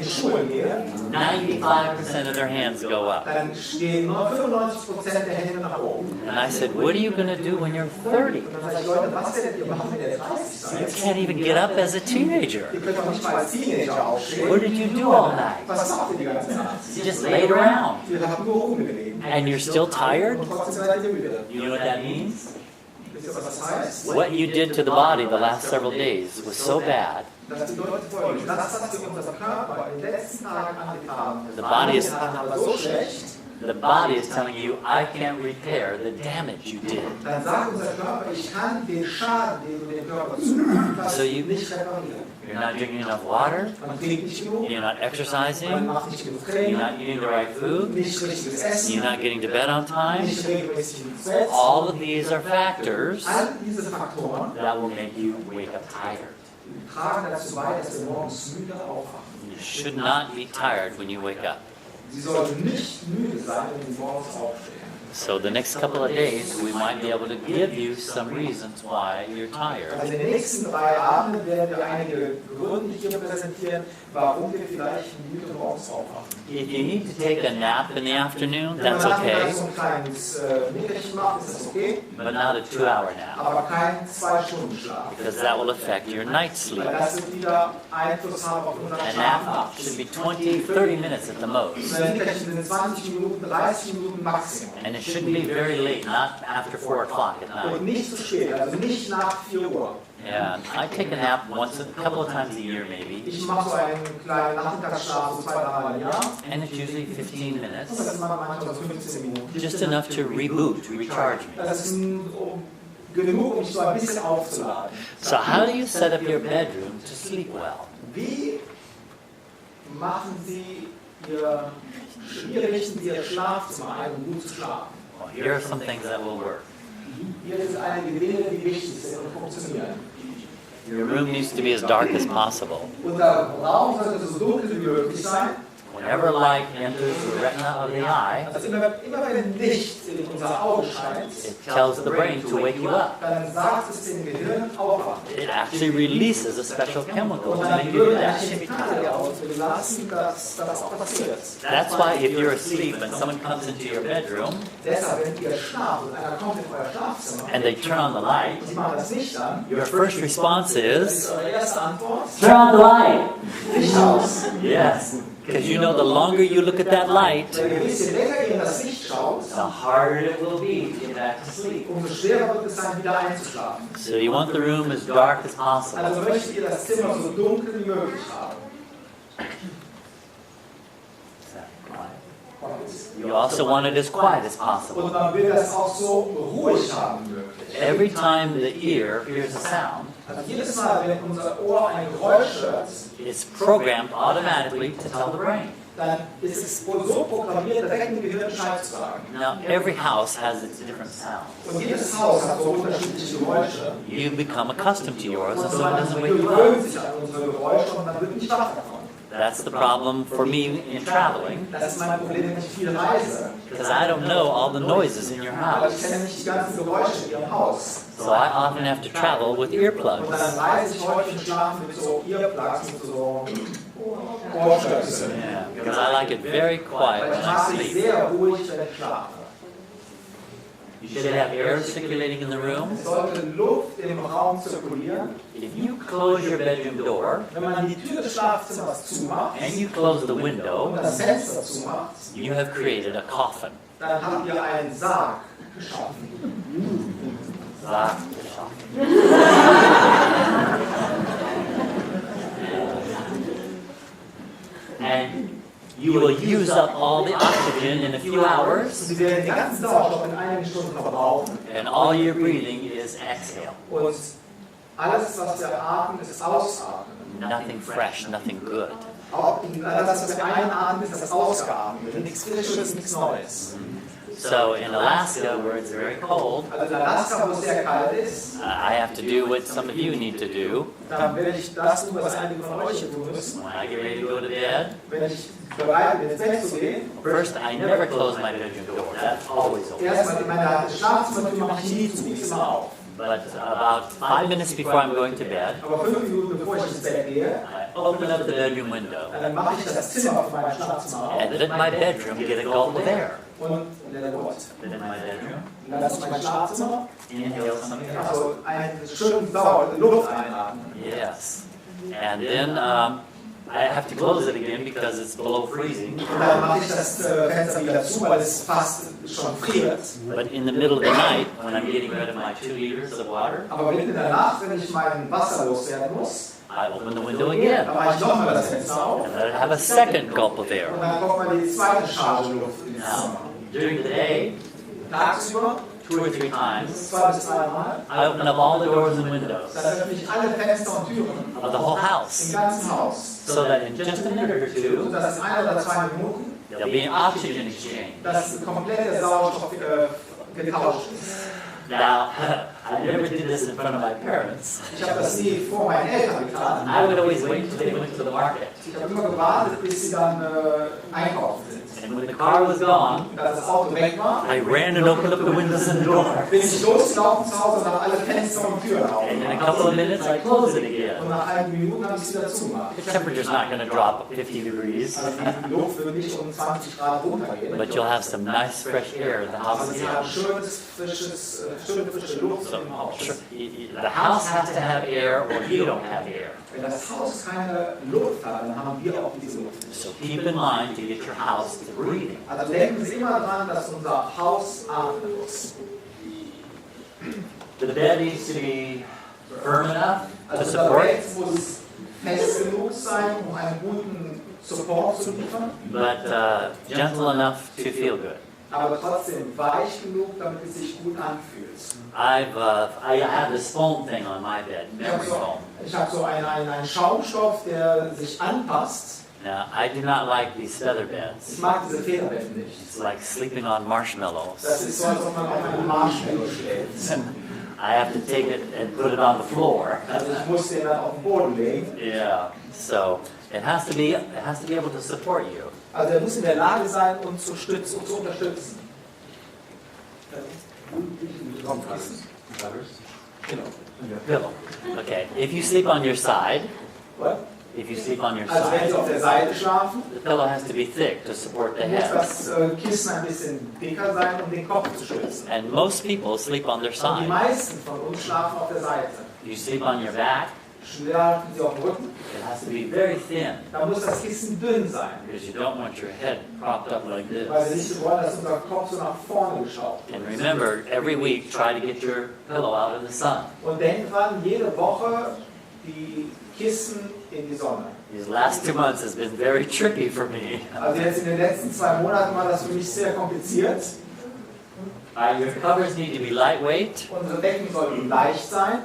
die Schulen gehe, 95% of their hands go up. dann stehen nur 95% der Hände nach oben. And I said, what are you going to do when you're 30? Und dann sage ich, Leute, was werdet ihr machen, wenn ihr 30 You seid? can't even get up as a teenager. Ihr könnt doch nicht mal als Teenager aufstehen. What did you do all night? Was macht ihr die ganze Nacht? You just laid around. Ihr habt nur rumgelegen. And you're still tired? Und trotzdem seid ihr müde. You know what that means? Wisst ihr, was das heißt? What you did to the body the last several days was so bad, Das bedeutet Folgendes: Das, was wir unserem Körper in den letzten Tagen angetan haben, The body is- aber so schlecht, the body is telling you, I can't repair the damage you did. dann sagt unser Körper, ich kann den Schaden, den du dem Körper zugefügt hast, So you- nicht reparieren. You're not drinking enough water, Man trinkt nicht genug, you're not man exercising, macht nicht genug you're Training, not eating the right food, nicht richtiges Essen, you're not getting to bed on time. nicht regelmäßig ins Bett. All of these are factors All diese Faktoren that will make you wake up tired. tragen dazu bei, dass wir morgens müde aufwachen. You should not be tired when you wake up. Sie sollten nicht müde sein, wenn sie morgens aufstehen. So the next couple of days, we might be able to give you some reasons why you're tired. Also in den nächsten 3 Abenden werden wir einige Gründe hier präsentieren, warum wir vielleicht müde morgens aufwachen. If you need to take a nap in the afternoon, Wenn man that's nachmittags okay, so ein kleines Nickerchen macht, ist das okay, but not a 2-hour nap, aber kein 2-Stunden-Schlaf. because that will affect your night sleep. Weil das wird wieder Einfluss haben auf unseren A Schlaf nap nachts. should be 20, 30 minutes at the most. So ein Nickerchen sind 20 Minuten, 30 Minuten Maximum. And it shouldn't be very late, not after 4 o'clock at Und night. nicht zu spät, also nicht nach 4 Uhr. Yeah, I take a nap a couple of times a year maybe, Ich mache so einen kleinen Nachmittagsschlaf, so 2-3 Mal im Jahr. and it's usually 15 Und das minutes, ist manchmal so 15 Minuten. just enough to reboot, to recharge me. Das ist genug, um mich so ein bisschen aufzuladen. So how do you set up your bedroom to sleep well? Wie machen Sie wie richten Sie Ihr Schlafzimmer ein, um gut zu schlafen? Well, here are some things that will work. Hier sind einige Dinge, die wichtig sind und funktionieren. Your room needs to be as dark as possible. Unser Raum sollte so dunkel wie möglich sein. Whenever light enters the retina of the eye, Also immer wenn Licht in unser Auge scheint, it tells the brain to wake you up. dann sagt es dem Gehirn aufwachen. It actually releases a special chemical Und to dann make you do wird eine that. Chemikalie ausgelassen, dass das auch passiert. That's why if you're asleep and someone comes into your bedroom Deshalb, wenn ihr schlaft und einer kommt in euer Schlafzimmer and they turn on the light, und sie machen das Licht an, your first response ist is, eure erste Antwort, turn on the light. Licht aus. Yes, because you know the longer you look at that light, Wenn ihr wisst, je länger ihr in das Licht schaut, the harder it will be to get back to sleep. umso schwerer wird es sein, wieder einzuschlafen. So you want the room as dark as possible. Also möchtet ihr das Zimmer so dunkel wie möglich haben. Is that quiet? You also want it as quiet as possible. Und man will das auch so ruhig haben möglich. Every time the ear hears a sound, Also jedes Mal, wenn unser Ohr ein Geräusch hört, it's programmed automatically to tell the brain. dann ist es wohl so programmiert, direkt im Gehirn Bescheid zu sagen. Now, every house has its different sounds. Und jedes Haus hat so unterschiedliche Geräusche. You become accustomed to yours, and Und so it man doesn't wake you up. gewöhnt sich an unsere Geräusche und man wird nicht wach davon. That's the problem for me in traveling, Das ist mein Problem, wenn ich viel reise. because I don't know all the noises in your Aber ich house. kenne nicht die ganzen Geräusche in Ihrem Haus. So I often have to travel with Und earplugs. dann reise ich häufig und schlafe mit so Earplugs, mit so Ohrstöpseln. Yeah, because I like it very quiet Weil when ich I mag es sleep. sehr ruhig, wenn ich schlafe. You should have air circulating in the room. Es sollte Luft im Raum zirkulieren. If you close your bedroom door Wenn man die Tür des Schlafzimmers zumacht and you close the und window, das Fenster zumacht, you have created a coffin. dann habt ihr einen Sarg geschaffen. And you will use up all the oxygen in a few hours, Sie werden den ganzen Sauerstoff in einigen Stunden verbrauchen. and all you're breathing is exhale. Und alles, was wir atmen, ist Ausatmen. Nothing fresh, nothing good. Auch das, was wir einatmen, ist das Ausgeatmet. Nichts Frisches, nichts Neues. So in Alaska, where it's very cold, Also in Alaska, wo es sehr kalt ist, I have to do what some of you need to do. dann werde ich das tun, was einige von euch hier tun müssen. When I get ready to go to bed, Wenn ich bereit bin, ins Bett zu gehen, first I never close my bedroom door. That's always open. erstmal in meiner Schlafzimmertür mache ich nie zu, die ist immer auf. But about 5 minutes before I'm going to bed, Aber 5 Minuten bevor ich ins Bett gehe, I open up the bedroom window dann mache ich das Zimmer von meinem Schlafzimmer auf and let my bedroom get a gulp of air. und der Gott. Then in my bedroom, Lass ich mein Schlafzimmer, inhale some air. also einen schönen Luft einatmen. Yes. And then I have to close it again because it's below freezing. Und dann mache ich das Fenster wieder zu, weil es fast schon friert. But in the middle of the night, when I'm getting rid of my 2 liters of water, Aber mitten in der Nacht, wenn ich mein Wasser loswerden muss, I open the window again dann mache ich nochmal das Fenster auf and let it have a second gulp of air. und dann kommt mal die zweite Charge Luft ins Now, Zimmer. during the day, Tagsüber, 2 or 3 times, 2 bis 3 Mal, I open up all the doors and windows dann öffne ich alle Fenster und Türen of the whole im house, ganzen Haus. so that in just a minute or So two, dass in 1 oder 2 Minuten there'll be an oxygen exchange. das komplette Sauerstoff getauscht ist. Now, I never did this in front of my parents. Ich habe das nie vor meinen Eltern getan. I would always wait till they went to the market. Ich habe immer gewartet, bis sie dann einkaufen sind. And when the car was gone, Und als das Auto weg war, I ran and opened up the windows and the door. bin ich losgelaufen zu Hause und habe alle Fenster und Türen auf. And in a couple of minutes, I close it Und again. nach einigen Minuten habe ich es wieder zugemacht. The temperature's not going to drop 50 degrees, Also die Luft wird nicht um 20 Grad runtergehen. but you'll have some nice fresh air in the house Aber sie haben again. schöne frische Luft So, im Haus. the house has to have air or you don't have air. Wenn das Haus keine Luft hat, dann haben wir auch diese Luft. So keep in mind to get your house to breathing. Also denken Sie immer dran, dass unser Haus atmen muss. The bed needs to be firm enough to Also unser support, Bett muss fest genug sein, um einen guten Support zu liefern, but gentle enough to feel good. aber trotzdem weich genug, damit es sich gut anfühlt. I have this foam thing on my bed, memory foam. Ich habe so einen Schaumstoff, der sich anpasst. Now, I do not like these feather beds. Ich mag diese Federbetten nicht. It's like sleeping on Das marshmallows. ist so, als ob man auf einen Marshmallow schläft. I have to take it and put it on the floor. Also ich muss den dann auf den Boden legen. Yeah, so it has to be able to support you. Also er muss in der Lage sein, uns zu unterstützen. Genau. Pillow. Okay, if you sleep on your side, What? if you sleep on your Also wenn Sie side, auf der Seite schlafen, the pillow has to be thick to support the muss head. das Kissen ein bisschen dicker sein, um den Kopf zu schützen. And most people sleep on their Und die side. meisten von uns schlafen auf der Seite. You sleep on your back, Schlafen Sie auf dem Rücken, it has to be very thin da muss das Kissen dünn sein. because you don't want your head propped up like Weil wir this. nicht wollen, dass unser Kopf so nach vorne geschaut And wird. remember, every week try to get your pillow out in the sun. Und denkt dran, jede Woche die Kissen in die Sonne. These last 2 months has been very tricky for me. Also jetzt in den letzten 2 Monaten war das für mich sehr kompliziert. Your covers need to be lightweight Unsere Decken sollten leicht sein,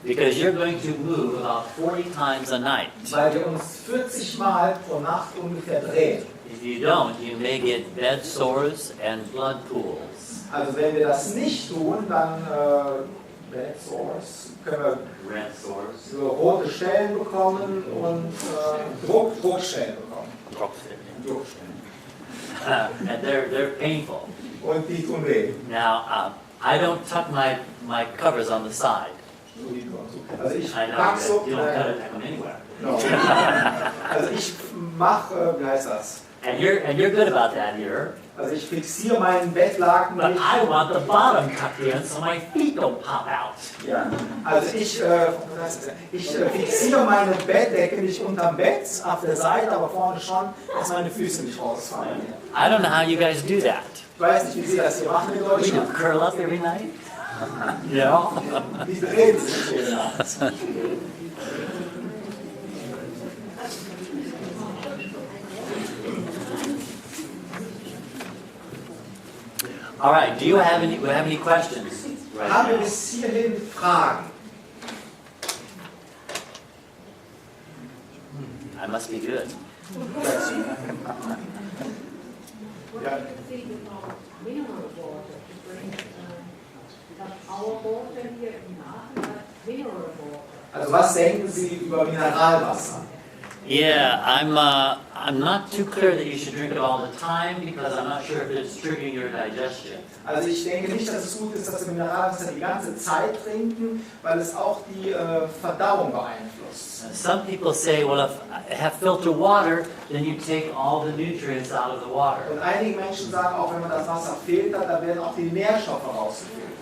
because you're going to move about 40 times a night. weil wir uns 40 Mal pro Nacht ungefähr drehen. If you don't, you may get bed sores and blood pools. Also wenn wir das nicht tun, dann können wir Red sores. so rote Stellen bekommen und Druckstellen bekommen. Druckstellen. And they're painful. Und die tun weh. Now, I don't tuck my covers on the side. Also ich I know pack that so, you don't cut them anywhere. no. Also ich mache, wie heißt das? And you're good about that here. Also ich fixiere meinen Bettlaken But nicht. I want the bottom tucked in so my feet don't pop out. Ja. Also ich fixiere meine Bettdecke nicht unterm Bett, auf der Seite, aber vorne schon, dass meine Füße nicht rausfallen. I don't know how you guys do that. Ich weiß nicht, wie Sie das hier machen in You Deutschland. curl up every night? Yeah. Die drehen sich jede Nacht. All right. Do you have any questions? Right Haben wir now? bis hierhin Fragen? I must be good. What do you think about mineral water? Our water here in Aachen, but mineral water. Also was denken Sie über Mineralwasser? Yeah, I'm not too clear that you should drink it all the time because I'm not sure if it's triggering your digestion. Also ich denke nicht, dass es gut ist, dass wir Mineralwasser die ganze Zeit trinken, weil es auch die Verdauung beeinflusst. Some people say, well, if I have filtered water, then you take all the nutrients out of the water. Und einige Menschen sagen auch, wenn man das Wasser filtert, dann werden auch die Nährstoffe rausgefiltert.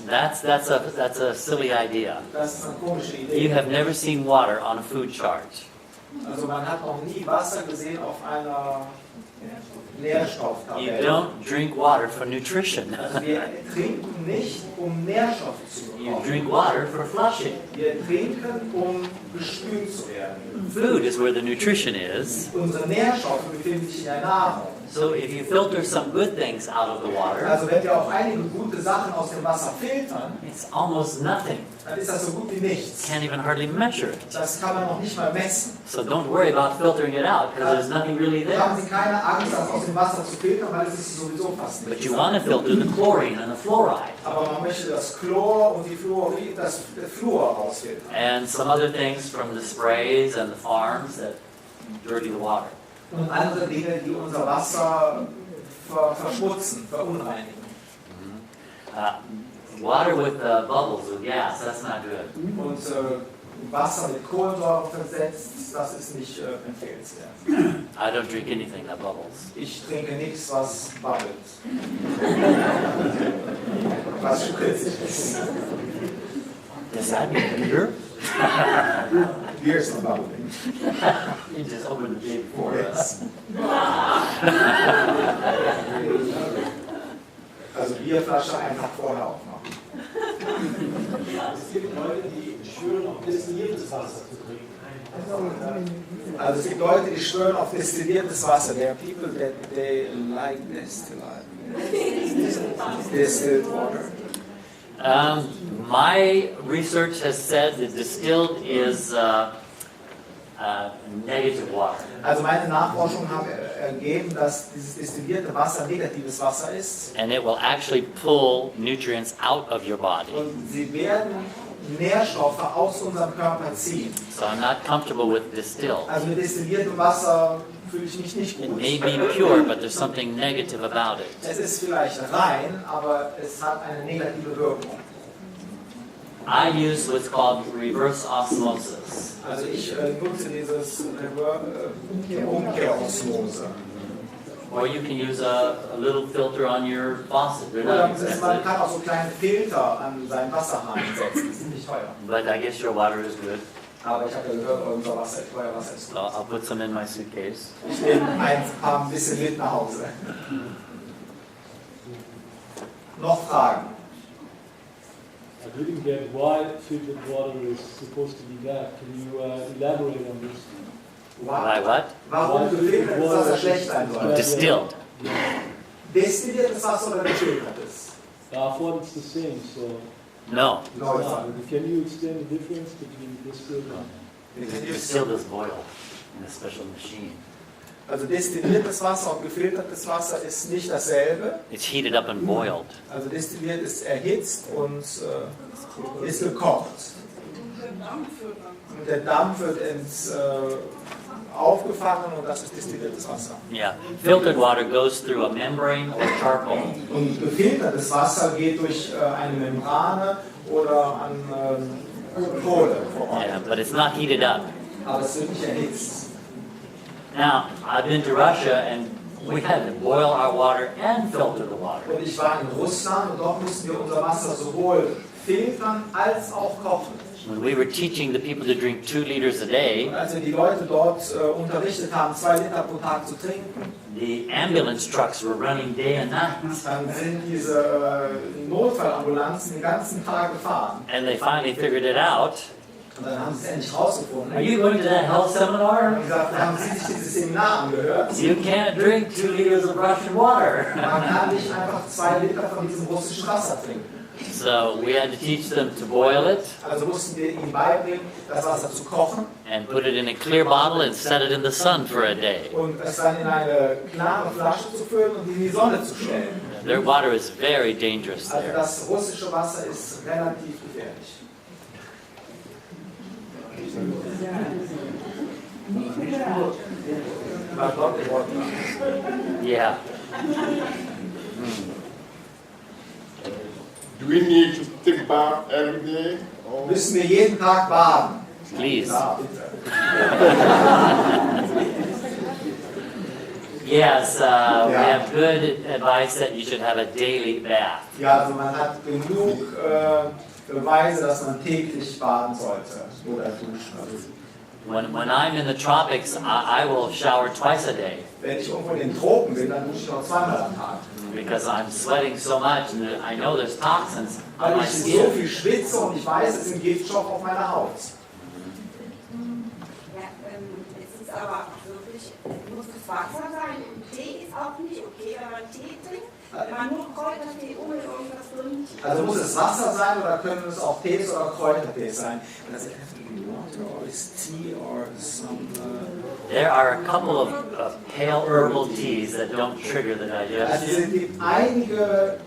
That's a silly idea. Das ist eine komische You Idee. have never seen water on a food chart. Also man hat noch nie Wasser gesehen auf einer You Nährstofftabelle. don't drink water for nutrition. Also wir trinken nicht, um Nährstoffe zu You bekommen. drink water for flushing. Wir trinken, um gespült zu werden. Food is where the nutrition is. Unsere Nährstoffe befinden sich in der Nahrung. So if you filter some good things out of the water, Also wenn wir auch einige gute Sachen aus dem Wasser filtern, it's almost nothing. dann ist das so gut wie nichts. Can't even hardly measure it. Das kann man noch nicht mal messen. So don't worry about filtering it out because there's nothing really Da haben there. Sie keine Angst, das aus dem Wasser zu filtern, weil es ist sowieso fast But nichts. you want to filter the chlorine and the fluoride Aber man möchte das Chlor und die das Fluor rausfiltern. and some other things from the sprays and the farms that dirty the water. Und andere Dinge, die unser Wasser verschmutzen, verunreinigen. Water with bubbles, with gas, that's not good. Und Wasser mit Kohlensäure versetzt, das ist nicht empfehlenswert. I don't drink anything that bubbles. Ich trinke nichts, was babbelt. Was spritzig ist. Does that mean beer? Beer is not bubbling. You just opened the day before. Yes. Also Bierflasche einen Tag vorher aufmachen. Es gibt Leute, die schwören, auf destilliertes Wasser zu trinken. Also es gibt Leute, die schwören auf destilliertes Wasser. There are people that they like distilled water. My research has said that distilled is negative water. Also meine Nachforschungen haben ergeben, dass dieses destillierte Wasser negatives Wasser ist. And it will actually pull nutrients out of your body. Und sie werden Nährstoffe aus unserem Körper ziehen. So I'm not comfortable with distilled. Also mit destilliertem Wasser fühle ich mich nicht It gut. may be pure, but there's something negative about it. Es ist vielleicht rein, aber es hat eine negative Wirkung. I use what's called reverse osmosis. Also ich nutze dieses Umkehrosmose. Or you can use a little filter on your faucet. They're Oder not man expensive, kann auch so kleine Filter an seinen Wasserhahn setzen, die sind nicht teuer. but I guess your water is good. Aber ich habe ja gehört, euer Wasser ist So gut. I'll put some in my suitcase. Ich nehme ein bisschen mit nach Hause. Noch Fragen? I didn't get why filtered water is supposed to be bad. Can you elaborate on this? By what? Warum gefiltertes Wasser schlecht sein soll? Distilled. Destilliertes Wasser oder gefiltertes? I thought it's the same, so. No. No, it's not. Can you explain the difference between distilled and Distilled is boiled in a special machine. Also destilliertes Wasser und gefiltertes Wasser ist nicht dasselbe. It's heated up and boiled. Also destilliert ist erhitzt und ist gekocht. Und der Dampf wird aufgefangen und das ist destilliertes Wasser. Yeah. Filtered water goes through a membrane or charcoal. Und gefiltertes Wasser geht durch eine Membrane oder an Kohle vor Ort. Yeah, but it's not heated up. Aber es wird nicht erhitzt. Now, I've been to Russia and we had to boil our water and filter the water. Und ich war in Russland und dort mussten wir unser Wasser sowohl filtern als auch kochen. When we were teaching the people to drink 2 liters a day, Und als wir die Leute dort unterrichtet haben, 2 Liter pro Tag zu trinken, the ambulance trucks were running day and night. dann sind diese Notfallambulanzen den ganzen Tag gefahren. And they finally figured it out. Und dann haben sie es endlich rausgefunden. Are you going to that health seminar? Und gesagt, haben Sie sich dieses Seminar angehört? You can't drink 2 liters of Russian water. Man kann nicht einfach 2 Liter von diesem russischen Wasser trinken. So we had to teach them to boil it Also mussten wir ihnen beibringen, das Wasser zu kochen and put it in a clear bottle and set it in the sun for a day. und es dann in eine klare Flasche zu füllen und in die Sonne zu stellen. Their water is very dangerous Also there. das russische Wasser ist relativ gefährlich. Yeah. Do we need to take bath every day? Or Müssen wir jeden Tag baden? Please. Ja, bitte. Yes, we have good advice that you should have a daily bath. Ja, also man hat genug Beweise, dass man täglich baden sollte oder duschen. Also, When I'm in the tropics, I will shower twice a day wenn ich irgendwo in den Tropen bin, dann dusche ich noch 2-mal am Tag. because I'm sweating so much and I know there's toxins on Weil my ich so skin. viel schwitze und ich weiß, es sind Giftstoffe auf meiner Haut. Ja, es ist aber wirklich, muss das Wasser sein und Tee ist auch nicht okay, wenn man Tee trinkt, wenn man nur Kräutertee ohne irgendwas drin. Also muss es Wasser sein oder können es auch Tees oder Kräutertees sein? Also, water or is tea or some, There are a couple of pale herbal teas that don't trigger the also es digestion. gibt einige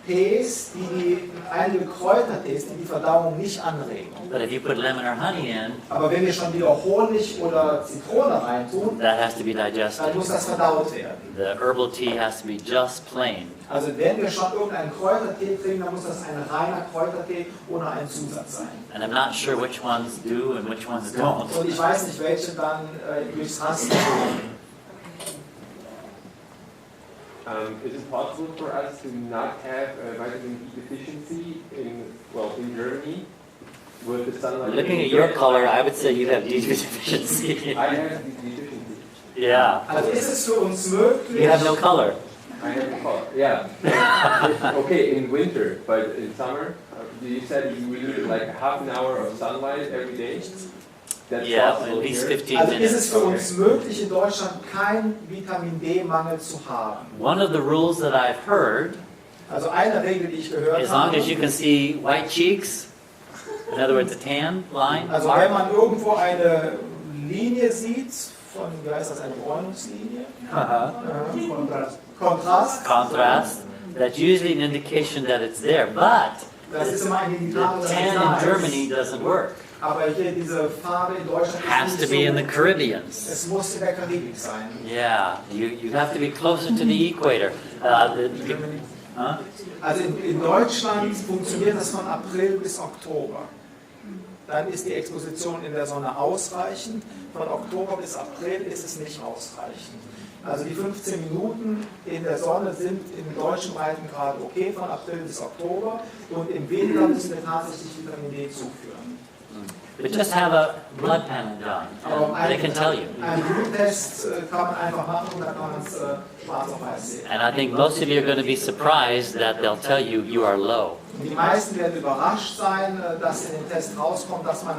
Tees, einige Kräutertees, die die Verdauung nicht anregen. But if you put lemon or honey in, Aber wenn wir schon wieder Honig oder Zitrone reintun, that has to be dann digested. muss das verdaut werden. The herbal tea has to be just plain. Also wenn wir schon irgendeinen Kräutertee trinken, dann muss das ein reiner Kräutertee ohne einen Zusatz sein. And I'm not sure which ones do and which ones don't. Und ich weiß nicht, welche dann durchs Raster gehen. Is it possible for us to not have a vitamin D deficiency in Germany? With the sunlight Looking at your color, I would say you have D deficiency. I have this deficiency. Yeah. Also ist es für uns möglich, You have no color. I have a color, yeah. Okay, in winter, but in summer, you said you need like half an hour of sunlight every day? That's Yeah, possible at least here? 15 also ist es minutes. für uns möglich, in Deutschland keinen Vitamin D-Mangel zu haben. One of the rules that I've heard, Also eine Regel, die ich gehört as long habe, as you can see white cheeks, in other words, a tan line, also wenn man irgendwo eine Linie sieht, von, wie heißt das, eine Bräunungslinie? Kontrast. contrast, that's usually an indication that it's there. But Das ist immer ein the Indikator, dass es tan da in ist. Germany doesn't work. Aber hier diese Farbe in Deutschland Has ist to nicht be in the so. Caribbeans. Es muss in der Karibik sein. Yeah, you have to be closer to the equator. Huh? Also in Deutschland funktioniert das von April bis Oktober. Dann ist die Exposition in der Sonne ausreichend. Von Oktober bis April ist es nicht ausreichend. Also die 15 Minuten in der Sonne sind im deutschen Breitengrad okay, von April bis Oktober. Und im Winter müssen wir tatsächlich Vitamin D zuführen. But just have a blood panel done, Aber and they can tell you. einen Bluttest kann man einfach machen und dann kann man es schwarz auf weiß sehen. And I think most of you are going to be surprised that they'll tell you you are low. Die meisten werden überrascht sein, dass in dem Test rauskommt, dass man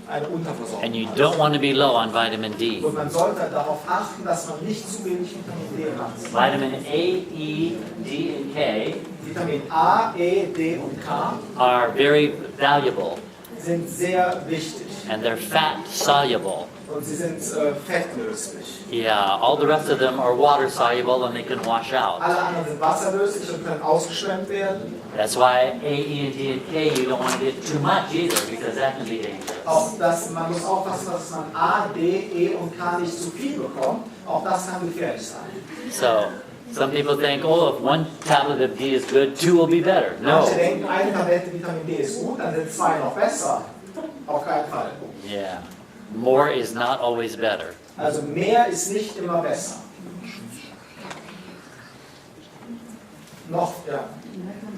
eine Unterversorgung And you hat. don't want to be low on vitamin D. Und man sollte darauf achten, dass man nicht zu wenig Vitamin D hat. Vitamin A, E, D, and K Vitamin A, E, D und K are very valuable, sind sehr wichtig and they're fat soluble. und sie sind fettlöslich. Yeah, all the rest of them are water soluble and they can wash out. Alle anderen sind wasserlöslich und können ausgeschwemmt werden. That's why A, E, and D, and K, you don't want to get too much either, because that can be dangerous. Auch das, man muss aufpassen, dass man A, D, E und K nicht zu viel bekommt. Auch das kann gefährlich sein. So, some people think, oh, if one tablet of D is good, two will be better. Manche No. denken, eine Tablette Vitamin D ist gut, dann sind zwei noch besser. Auf keinen Fall. Yeah. More is not always better. Also mehr ist nicht immer besser. Noch, ja.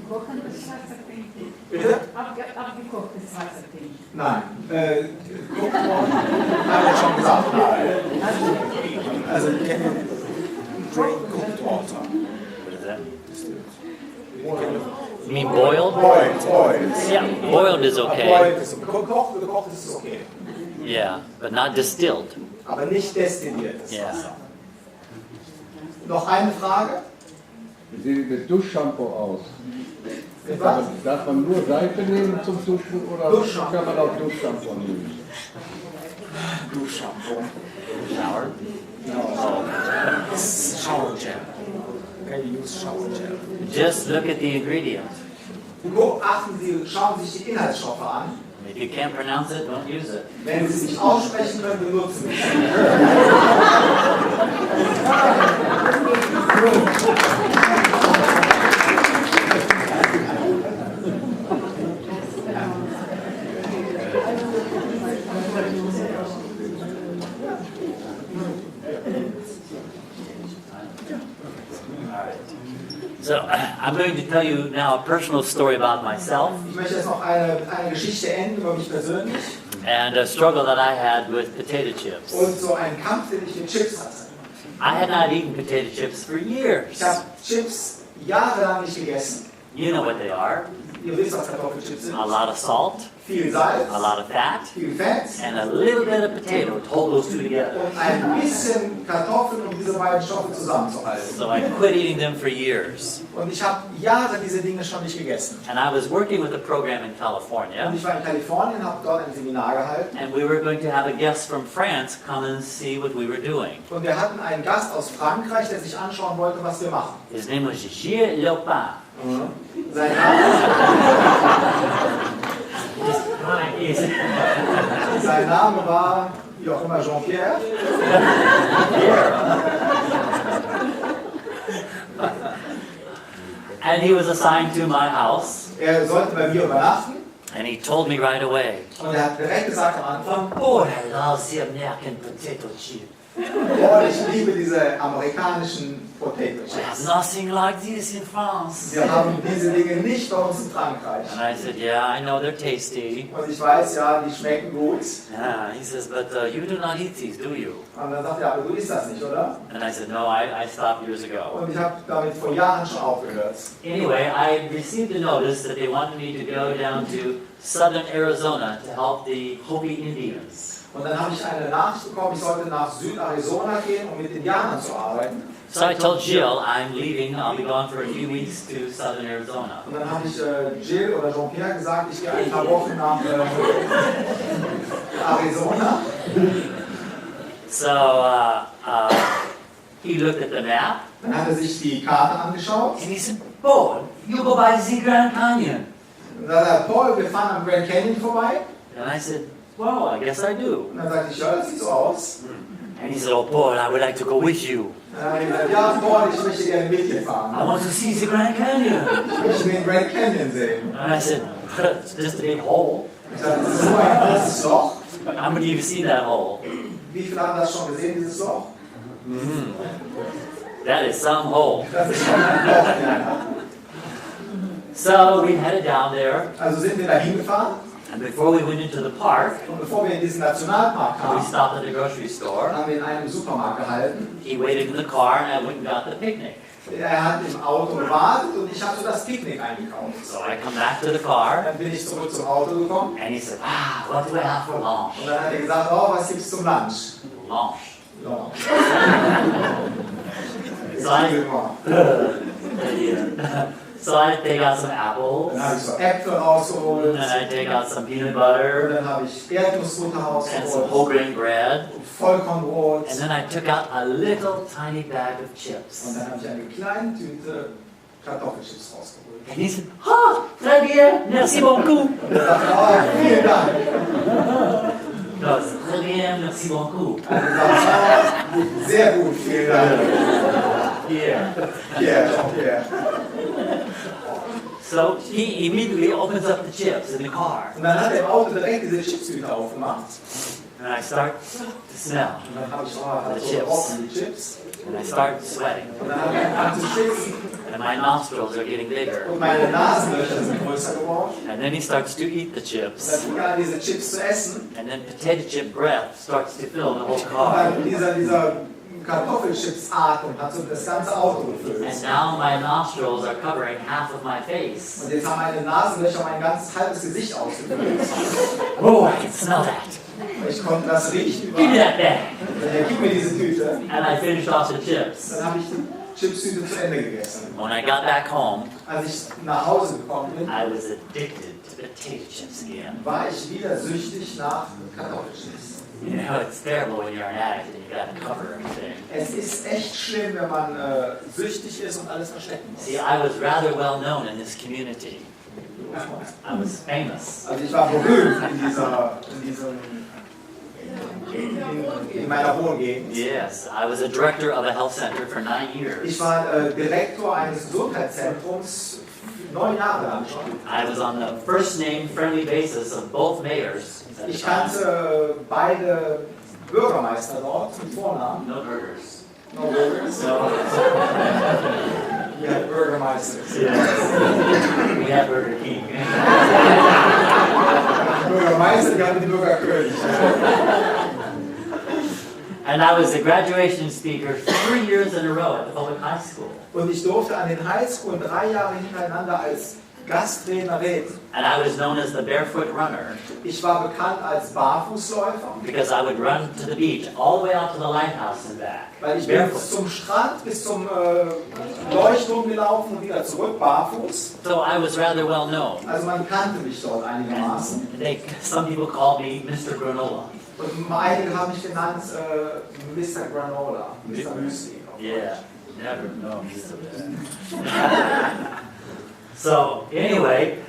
Kochendes Wasser trinken. Bitte? Abgekochtes Wasser trinken. Nein. Guckt mal. Habe ich schon gesagt. Nein. Also, can you drink cooked water? What is that? You mean boiled? Boiled. Yeah, boiled is okay. Boiled ist okay. Gekocht ist okay. Yeah, but not distilled. Aber nicht destilliertes Ja. Wasser. Noch eine Frage? Wie sieht das Duschshampoo aus? Mit was? Darf man nur Seife nehmen zum Duschen oder Duschshampoo. kann man auch Duschshampoo nehmen? Duschshampoo. Shower? Shower gel. Can you use shower gel? Just look at the ingredient. Achten Sie, schauen Sie sich die Inhaltsstoffe an. If you can't pronounce it, don't use it. Wenn Sie es nicht aussprechen können, benutzen Sie es. So, I'm going to tell you now a personal story about myself Ich möchte jetzt noch eine Geschichte enden über mich persönlich and a struggle that I had with potato chips. und so einen Kampf, den ich mit Chips hatte. I had not eaten potato chips for years. Ich habe Chips jahrelang nicht gegessen. You know what they are. Ihr wisst, was Kartoffelchips sind. A lot of salt, Viel Salz, a lot of fat, viel Fett and a little bit of potato to hold those two together. und ein bisschen Kartoffeln, um diese beiden Stoffe zusammenzuhalten. So I quit eating them for years. Und ich habe Jahre diese Dinge schon nicht gegessen. And I was working with a program in Und California, ich war in Kalifornien, habe dort ein Seminar gehalten. and we were going to have a guest from France come and see what we were doing. Und wir hatten einen Gast aus Frankreich, der sich anschauen wollte, was wir machen. His name was Gilles Lopin. Sein Name, sein Name war, wie auch immer, Jean-Pierre. And he was assigned to my house, Er sollte bei mir übernachten. and he told me right away, Und er hat direkt gesagt am Anfang, "Oh, I love the American potato chip. oh, ich liebe diese amerikanischen Potato There's Chips. nothing like this in France." Wir haben diese Dinge nicht bei uns in Frankreich. And I said, "Yeah, I know they're tasty." Und ich weiß, ja, die schmecken gut. Yeah, he says, "But you do not eat these, do you?" Und dann sagt er, aber du isst das nicht, oder? And I said, "No, I stopped years ago." Und ich habe damit vor Jahren schon aufgehört. Anyway, I received a notice that they wanted me to go down to southern Arizona to help the Hopi Indians. Und dann habe ich eine Nachricht bekommen, ich sollte nach Südarizona gehen, um mit Indianern zu arbeiten. So I told Jill, I'm leaving, I'll be gone for a few weeks to southern Arizona. Und dann habe ich Jill oder Jean-Pierre gesagt, ich gehe ein paar Wochen nach Arizona. So he looked at the map Dann hat er sich die Karte angeschaut. and he said, "Paul, you go by the Grand Canyon." Und dann sagt er, Paul, wir fahren am Grand Canyon vorbei. And I said, "Well, I guess I do." Und dann sagte ich, ja, das sieht so aus. And he said, "Oh, Paul, I would like to go with you. Dann habe ich gesagt, ja, Paul, ich möchte gerne mit dir I fahren. want to see the Grand Canyon." Ich möchte den Grand Canyon sehen. And I said, "It's just a big hole. Ich sagte, das ist so ein großes Loch. How many of you seen that hole? Wie viele haben das schon gesehen, dieses Loch? That is some hole." Das ist schon ein Loch. Ja. So we headed down there, Also sind wir da hingefahren. and before we went into the park, Und bevor wir in diesen Nationalpark we kamen, stopped at the grocery store. haben wir in einem Supermarkt gehalten. He waited in the car, and I went and got the picnic. Er hat im Auto gewartet und ich habe so das Picknick eingekauft. So I come back to the car, Dann bin ich zurück zum Auto gekommen and he said, what do I have for lunch? und dann hat er gesagt, oh, was gibt's zum Lunch? Lunch. Ja. So so I take out some apples, Dann habe ich so Äpfel rausgeholt and I take out some peanut und butter, dann habe ich Erdnussbutter and some rausgeholt whole grain bread, und Vollkornbrot and then I took out a little tiny bag of chips. und dann habe ich eine kleine Tüte Kartoffelchips rausgeholt. And he said, très bien, merci beaucoup. Und er sagte, oh, vielen Dank. No, it's très bien, merci beaucoup. Und er sagte, oh, sehr gut, vielen Dank. Yeah. Yeah. So he immediately opens up the chips in the car, Und dann hat er im Auto direkt diese Chipstüte aufgemacht. and I start to smell, Und dann habe ich so gerochen, die Chips. and I start sweating, Und dann habe ich angefangen zu schwitzen. and my nostrils are getting bigger. Und meine Nasenlöcher sind größer geworden. And then he starts to eat the Dann chips, fing er an, diese Chips zu essen. and then potato chip breath starts to fill the whole Und car. dann dieser Kartoffelchips-Atem hat so das ganze Auto gefüllt. And now my nostrils are covering half of my face. Und jetzt haben meine Nasenlöcher mein ganzes halbes Gesicht ausgefüllt. Oh, I can smell that. Und ich konnte das riechen Give me überall. that bag. Und er gibt mir diese Tüte. And I finished off the chips. Dann habe ich die Chipstüte zu Ende gegessen. When I got back home, Als ich nach Hause gekommen bin, I was addicted to potato chips again. war ich wieder süchtig nach Kartoffelchips. You know, it's terrible when you're an addict and you gotta cover everything. Es ist echt schlimm, wenn man süchtig ist und alles verstecken muss. See, I was rather well known in this community. I was famous. Also ich war berühmt in meiner Wohngegend. Yes, I was a director of a health center for 9 years. Ich war Direktor eines Gesundheitszentrums 9 Jahre lang schon. I was on the first name friendly basis of both mayors. at the Ich time. kannte beide Bürgermeister dort mit Vornamen. No burgers. No Burgers. So, Ja, Bürgermeister. yes. We had Burger King. Bürgermeister, die hatten die Bürgerkönig. And I was a graduation speaker 3 years in a row at the public high school. Und ich durfte an den Highschool 3 Jahre hintereinander als Gastredner reden. And I was known as the barefoot runner Ich war bekannt als Barfußläufer, because I would run to the beach all the way out to the lighthouse and back. weil ich bin Barefoot. zum Strand bis zum Leuchtturm gelaufen und wieder zurück, barfuß. So I was rather well known. Also man kannte mich dort einigermaßen. And some people called me Mr. Granola. Und einige haben mich genannt Mr. Granola, Mr. Müsli. Yeah, never known Mr. So anyway,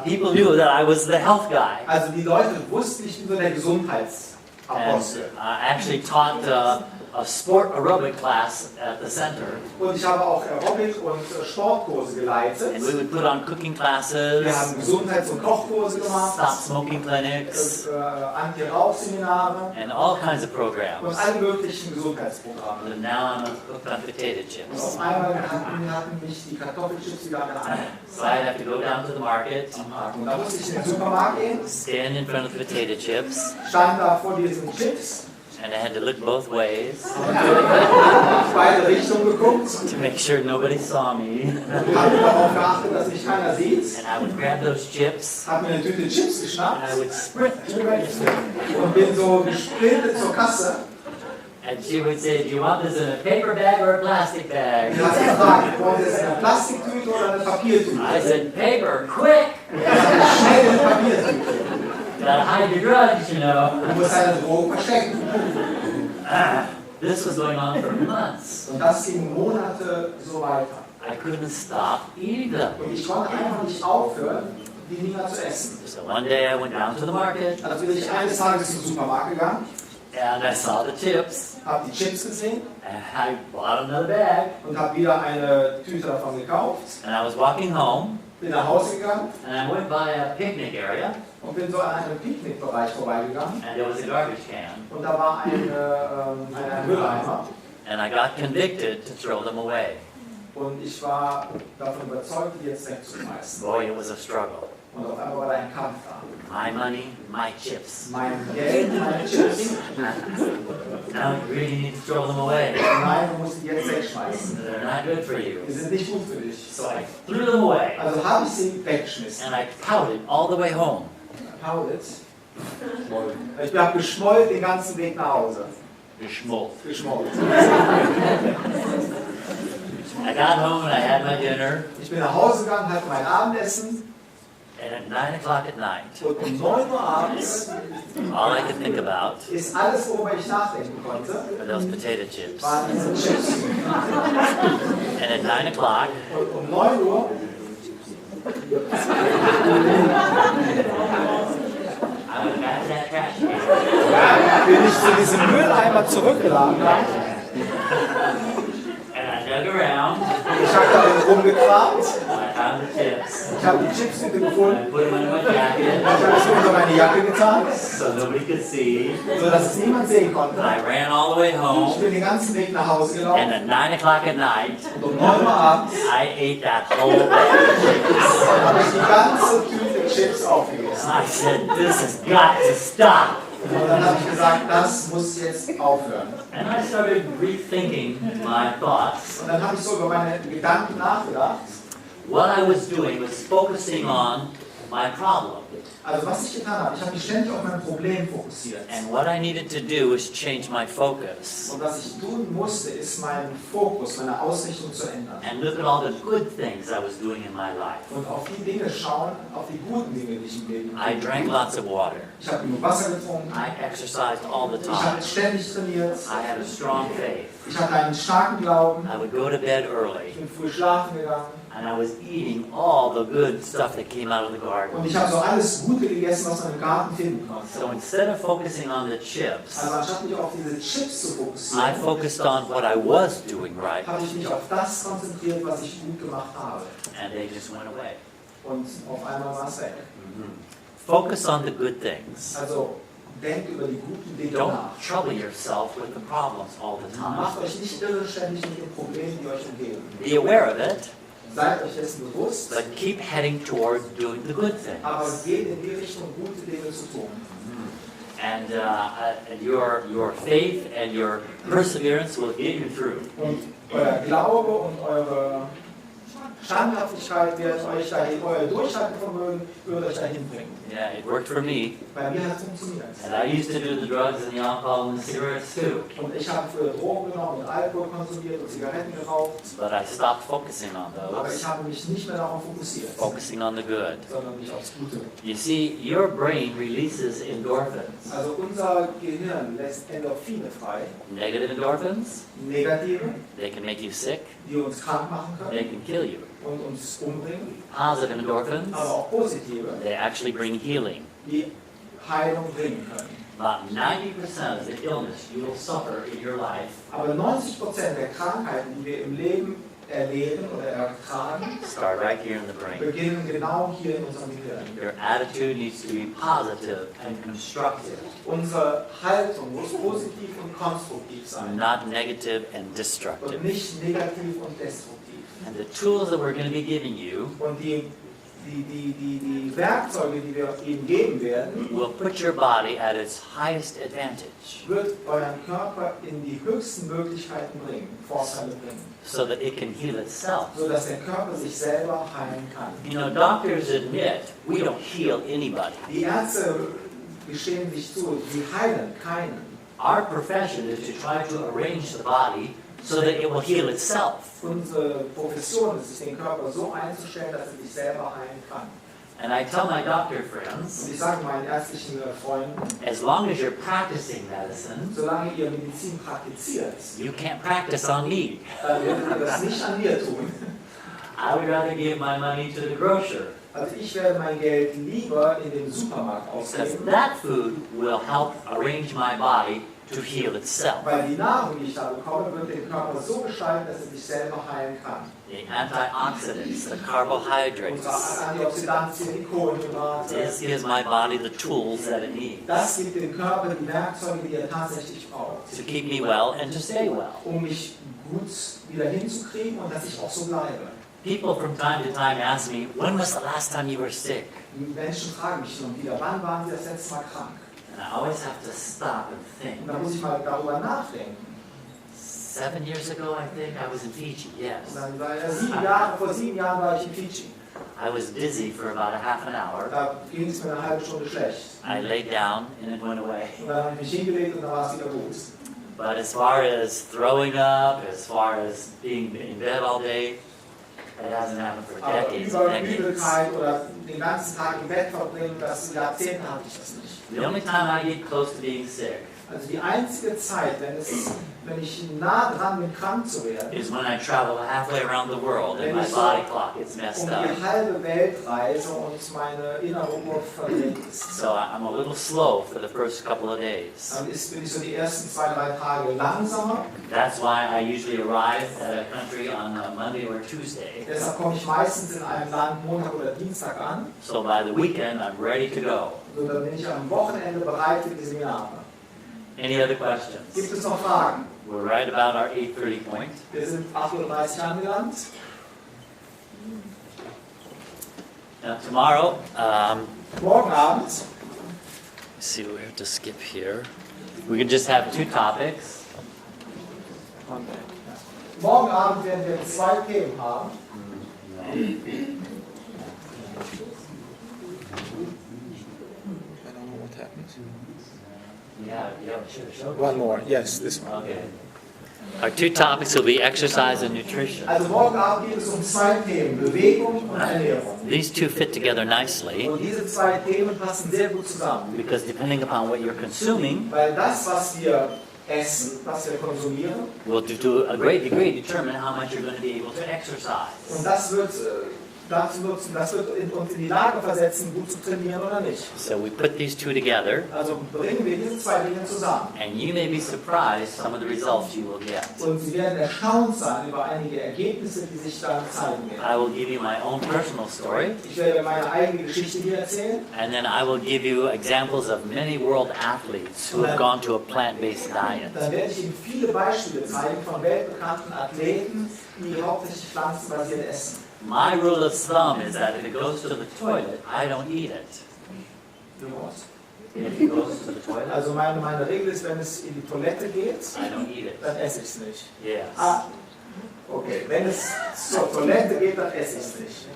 people knew that I was the health guy. Also die Leute wussten, ich bin so der And Gesundheitsapostel. I actually taught a sport aerobic class at the center. Und ich habe auch Aerobic- und Sportkurse geleitet. And we would put on cooking Wir haben classes, Gesundheits- und Kochkurse gemacht, stop smoking clinics, Anti-Rauch-Seminare and all kinds of und programs. alle möglichen Gesundheitsprogramme. And now I'm hooked on potato Und chips. auf einmal hatten mich die Kartoffelchips wieder an. So I'd have to go down to the market, Und da musste ich in den Supermarkt gehen, stand in front of the potato chips, stand da vor diesen Chips, and I had to look both ways in beide Richtungen geguckt, to make sure nobody saw me. habe darauf geachtet, dass mich keiner sieht, And I would grab those chips, habe mir eine Tüte Chips and geschnappt I would sprint to the register. und bin so gesprintet zur Kasse. And she would say, do you want this in a paper bag or a plastic bag? Und hat gefragt, wollen Sie es in einer Plastiktüte oder eine Papiertüte? I said, paper, quick! Schnell eine Papiertüte. Gotta hide your drugs, you know. Du musst deine Drogen verstecken. This was going on for months. Und das ging Monate so weiter. I couldn't stop eating them. Und ich konnte einfach nicht aufhören, die Dinger zu essen. So one day I went down to the market, Also bin ich eines Tages zum Supermarkt gegangen, and I saw the chips, habe die Chips gesehen and I bought another bag, und habe wieder eine Tüte davon gekauft, and I was walking home, bin nach Hause gegangen and I went by a picnic area, und bin so an einem Picknickbereich vorbeigegangen. and there was a garbage can, Und da war ein Mülleimer. and I got convicted to throw them away. Und ich war davon überzeugt, die jetzt wegzuschmeißen. Boy, it was a struggle. Und auf einmal war da ein Kampf da. My money, my chips. Mein Geld, meine Chips. Now you really need to throw them away. Nein, du musst die jetzt wegschmeißen. They're not good for you. Die sind nicht gut für dich. So I threw them away. Also habe ich sie weggeschmissen. And I pouted all the way home. Paulet. Ich habe geschmollt den ganzen Weg nach Hause. Geschmollt. Geschmollt. I got home and I had my dinner. Ich bin nach Hause gegangen, hatte mein Abendessen. And at 9 o'clock at night, Und um 9 Uhr abends all I could think about ist alles, worüber ich nachdenken konnte, were those potato chips. waren diese Chips. And at 9 o'clock, Und um 9 Uhr I went back to that trash can. bin ich zu diesem Mülleimer zurückgelagert. And I dug around. Ich habe da rumgekramt. And I found the chips. Ich habe die Chipstüte And I gefunden. put them in my jacket Ich habe sie unter meine Jacke getan, so nobody could see. sodass es niemand sehen konnte. I ran all the way Ich home. bin den ganzen Weg nach Hause And gelaufen. at 9 o'clock at night, Und um 9 Uhr abends I ate that whole bag of chips. habe ich die ganze Tüte Chips aufgegessen. I said, this has got to stop. Und dann habe ich gesagt, das muss jetzt aufhören. And I started rethinking my thoughts. Und dann habe ich so über meine Gedanken nachgedacht. What I was doing was focusing on my problem. Also was ich getan habe, ich habe mich ständig auf mein Problem fokussiert. And what I needed to do was change my focus. Und was ich tun musste, ist meinen Fokus, meine Ausrichtung zu ändern. And look at all the good things I was doing in my life. Und auf die Dinge schauen, auf die guten Dinge, die ich im Leben I drank lots of water. Ich habe genug Wasser getrunken. I exercised all the Ich habe time. ständig trainiert. I had a strong faith. Ich hatte einen starken Glauben. I would go to bed Ich early. bin früh schlafen gegangen. And I was eating all the good stuff that came out of the Und garden. ich habe so alles Gute gegessen, was man im Garten finden konnte. So instead of focusing on the chips, Also anstatt mich auf diese Chips zu I fokussieren, focused on what I was doing right. habe ich mich auf das konzentriert, was ich gut gemacht habe. And they just went away. Und auf einmal war es weg. Focus on the good things. Also denkt über die guten Dinge Don't nach. trouble yourself with the problems all the time. Macht euch nicht irre ständig mit den Problemen, die euch umgeben. Be aware of it, Seid euch dessen bewusst, but keep heading toward doing the good aber things. geht in die Richtung, gute Dinge zu tun. And your faith and your perseverance will get you through. Und euer Glaube und eure Standhaftigkeit wird euch dahin, euer Durchhaltevermögen wird euch dahin bringen. Yeah, it worked for me. Bei mir hat es funktioniert. And I used to do the drugs and the alcohol and the cigarettes too. Und ich habe früher Drogen genommen und Alkohol konsumiert und Zigaretten geraucht, But I stopped focusing on aber ich those, habe mich nicht mehr darauf fokussiert, focusing on the good. sondern mich aufs Gute. You see, your brain releases endorphins. Also unser Gehirn lässt Endorphine frei, Negative endorphins, negative, they can make you sick, die uns krank machen they können can kill you. und uns umbringen, Positive endorphins, aber auch positive, they actually bring healing. die Heilung bringen können. About 90% of the illness you will suffer in your life Aber 90% der Krankheiten, die wir im Leben erleben oder ertragen, start right here in the brain. beginnen genau hier in unserem Gehirn. Your attitude needs to be positive and constructive, Unsere Haltung muss positiv und konstruktiv sein not negative and destructive. und nicht negativ und destruktiv. And the tools that we're going to be giving you Und die Werkzeuge, die wir Ihnen geben werden, will put your body at its highest advantage wird euren Körper in die höchsten Möglichkeiten bringen, Vorteile bringen, so that it can heal itself. sodass der Körper sich selber heilen kann. You know, doctors admit we don't heal anybody. Die Ärzte gestehen sich zu, sie heilen keinen. Our profession is to try to arrange the body so that it will heal itself. Unsere Profession ist es, den Körper so einzustellen, dass er sich selber heilen kann. And I tell my doctor Und friends, ich sage meinen ärztlichen Freunden, as long as you're practicing medicine, solange ihr Medizin praktiziert, you can't practice on me. werdet ihr das nicht an mir tun. I would rather give my money to the grocer, Also ich werde mein Geld lieber in den Supermarkt because ausgeben, that food will help arrange my body to heal itself. weil die Nahrung, die ich da bekomme, wird den Körper so gestalten, dass er sich selber heilen kann. The antioxidants, the carbohydrates, Unsere Antioxidantien, die Kohlenhydrate, this gives my body the tools that it needs das gibt dem Körper die Werkzeuge, die er tatsächlich braucht, to keep me well and to stay well. um mich gut wieder hinzukriegen und dass ich auch so bleibe. People from time to time ask me, when was the last time you were sick? Die Menschen fragen mich schon wieder, wann waren Sie das letzte Mal krank? And I always have to stop and think. Und da muss ich mal darüber nachdenken. 7 years ago, I think, I was in Fiji, Und yes. dann vor 7 Jahren war ich in Fiji. I was dizzy for about a half an hour. Da ging es mir eine halbe Stunde schlecht. I laid down and it went away. Und dann habe ich mich hingelegt und dann war es wieder gut. But as far as throwing up, as far as being in bed all day, that hasn't happened for Aber decades and über decades. Übelkeit oder den ganzen Tag im Bett verbringen, das Jahrzehnte hatte ich das nicht. The only time I get close to being sick Also die einzige Zeit, wenn ich nah dran bin, krank zu werden, is when I travel halfway around the world and my body clock gets messed up. die halbe Welt reise und meine innere Uhr verdreht ist. So I'm a little slow for the first couple of days. Dann bin ich so die ersten 2-3 Tage langsamer. That's why I usually arrive at a country on a Monday or Tuesday. Deshalb komme ich meistens in einem Land Montag oder Dienstag an. So by the weekend, I'm ready to go. So, dann bin ich am Wochenende bereit für die Seminare. Any other questions? Gibt es noch Fragen? We're right about our 8:30 point. Wir sind 8:30 Uhr angelangt. Now tomorrow, Morgen Abend, let's see, we have to skip here. We can just have 2 topics. morgen Abend werden wir 2 Themen haben. Yeah, sure. One more, yes, this one. Okay. Our 2 topics will be exercise and nutrition. Also morgen Abend geht es um 2 Themen, Bewegung und Ernährung. These 2 fit together nicely Und diese 2 Themen passen sehr gut zusammen. because depending upon what you're consuming Weil das, was wir essen, was wir konsumieren, will to a great degree determine how much you're going to be able to exercise. und das wird uns in die Lage versetzen, gut zu trainieren oder nicht. So we put these 2 together, Also bringen wir diese 2 Dinge zusammen. and you may be surprised some of the results you will get. Und Sie werden erstaunt sein über einige Ergebnisse, die sich dann zeigen werden. I will give you my own personal story, Ich werde meine eigene Geschichte hier erzählen. and then I will give you examples of many world athletes who have gone to a plant-based diet. Dann werde ich Ihnen viele Beispiele zeigen von weltbekannten Athleten, die hauptsächlich pflanzenbasiert essen. My rule of thumb is that if it goes to the toilet, I don't eat it. If it goes to the toilet, Also meine Regel ist, wenn es in die Toilette geht, I don't eat it. dann esse ich es nicht. Yes. Okay, wenn es zur Toilette geht, dann esse ich es nicht.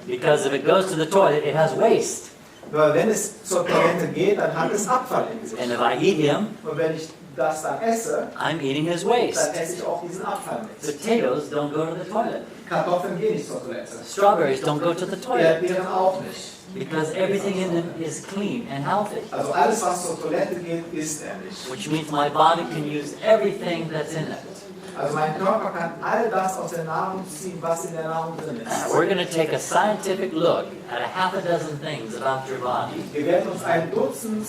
Because if it goes to the toilet, it has waste. Weil wenn es zur Toilette geht, dann hat es Abfall in sich. And if I eat him, Und wenn ich das dann esse, I'm eating his dann waste. esse ich auch diesen Abfall mit. Potatoes don't go to the toilet. Kartoffeln gehen nicht zur Toilette. Strawberries don't go to the toilet. Erdbeeren auch nicht. Because everything in them is clean and healthy. Also alles, was zur Toilette geht, isst er nicht. Which means my body can use everything that's in it. Also mein Körper kann all das aus der Nahrung ziehen, was in der Nahrung drin ist. We're going to take a scientific look at a half a dozen things about your body. Wir werden uns ein Dutzend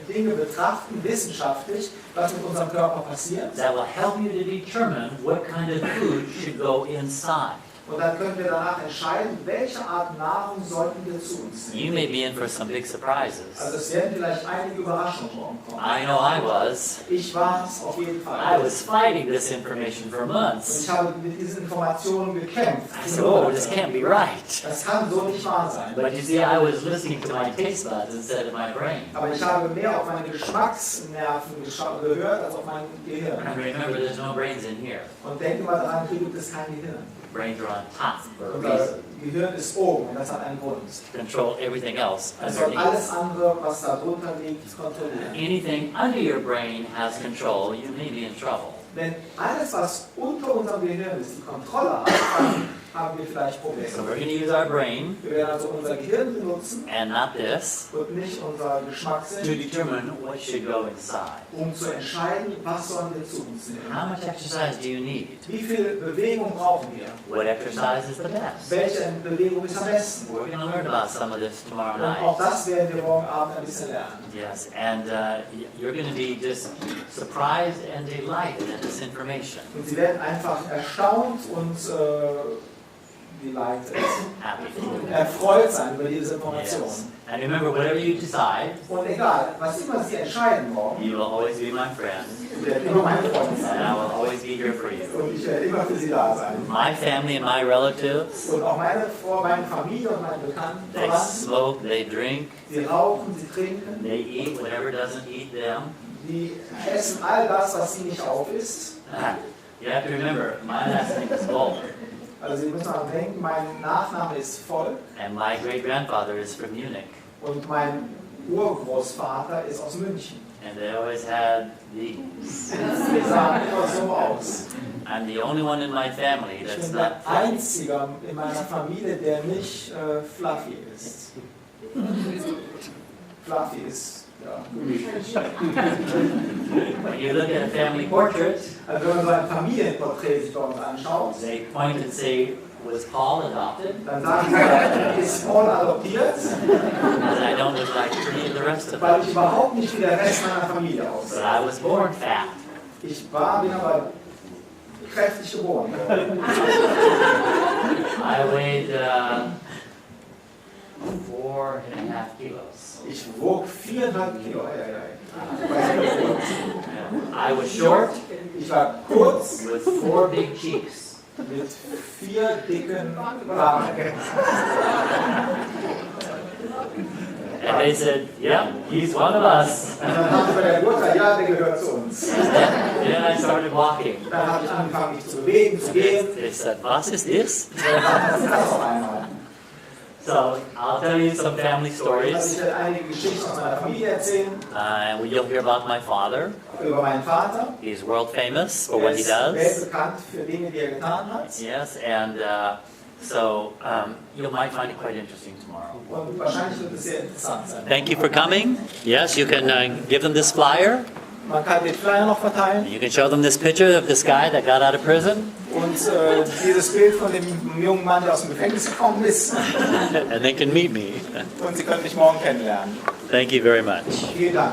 Dinge betrachten, wissenschaftlich, was mit unserem Körper passiert. That will help you to determine what kind of food should go inside. Und dann können wir danach entscheiden, welche Art Nahrung sollten wir zu uns nehmen. You may be in for some big surprises. Also es werden vielleicht einige Überraschungen morgen kommen. I know I was. Ich war es auf jeden I Fall. was fighting this information for Und months. ich habe mit diesen Informationen gekämpft. I said, oh, this can't be right. Das kann so nicht wahr sein. But you see, I was listening to my taste buds instead of my brain. Aber ich habe mehr auf meine Geschmacksnerven gehört, als auf mein Gehirn. And remember, there's no brains in here. Und denke mal daran, hier gibt es kein Gehirn. Brains are on top for a Unser reason. Gehirn ist oben und das hat einen Grund. Control everything else Es soll alles underneath. andere, was da drunter liegt, kontrollieren. Anything under your brain has control, you may be in trouble. Wenn alles, was unter unserem Gehirn ist, die Kontrolle hat, dann haben wir vielleicht So Probleme. we're going to use our brain Wir werden also unser Gehirn benutzen and not this und nicht unser to Geschmackssinn, determine what should go inside. um zu entscheiden, was sollen wir zu uns nehmen. How much exercise do you need? Wie viel Bewegung brauchen wir? What exercise is the best? Welche Bewegung ist am besten? We're going to learn about some of this tomorrow Und auch night. das werden wir morgen Abend ein bisschen lernen. Yes, and you're going to be just surprised and delighted at this information. Und Sie werden einfach erstaunt und delighted. happy. Erfreut sein über diese Information. Yes. And remember, whatever you decide, Und egal, was immer Sie entscheiden morgen, you will always be my friend, ich werde immer mein Freund and sein. I will always be here for you. Und ich werde immer für Sie da sein. My family and my relatives, Und auch meine Familie und meine Bekannten, they Verwandten, smoke, they drink, sie rauchen, sie trinken, they eat whatever doesn't eat them. die essen all das, was sie nicht aufisst. You have to remember, my last name is Volk, Also Sie müssen daran denken, mein Nachname ist Volk and my great-grandfather is from Munich. und mein Urgroßvater ist aus München. And they always had these. Sie sahen immer so aus. I'm the only one in my family Ich that's bin der not fluffy. Einzige in meiner Familie, der nicht fluffy ist. Fluffy ist, ja, gemütlich. When you look at a family portrait, Also wenn man so ein Familienporträt sich bei uns anschaut, they point and say, was Paul adopted? dann sagen sie, ist Paul adoptiert, Because I don't look like any of the rest of weil them. ich überhaupt nicht wie der Rest meiner Familie But aussehe. I was born fat. Bin aber kräftig geboren worden. I weighed 4.5 kilos. Ich wog 4,5 Kilo. I was short Ich war kurz with 4 big cheeks. mit 4 dicken Wangen. And they said, yeah, he's one of us. Und dann haben sie bei der Geburt, ja, der gehört zu uns. Then I started walking. Dann habe ich angefangen, mich zu bewegen, zu gehen. They said, was is this? Was ist das auf einmal? So I'll tell you some family Also stories. ich werde einige Geschichten aus meiner Familie erzählen, You'll hear about my father. über meinen Vater. He's world famous for Er what he ist does. weltbekannt für Dinge, die er getan hat. Yes, and you might find it quite interesting tomorrow. Und wahrscheinlich wird es sehr interessant sein. Thank you for coming. Yes, you can give them this flyer. Man kann den Flyer noch verteilen You can show them this picture of this guy that got out of prison, und dieses Bild von dem jungen Mann, der aus dem Gefängnis gekommen ist. and they can meet me. Und Sie können mich morgen kennenlernen. Thank you very much. Vielen Dank.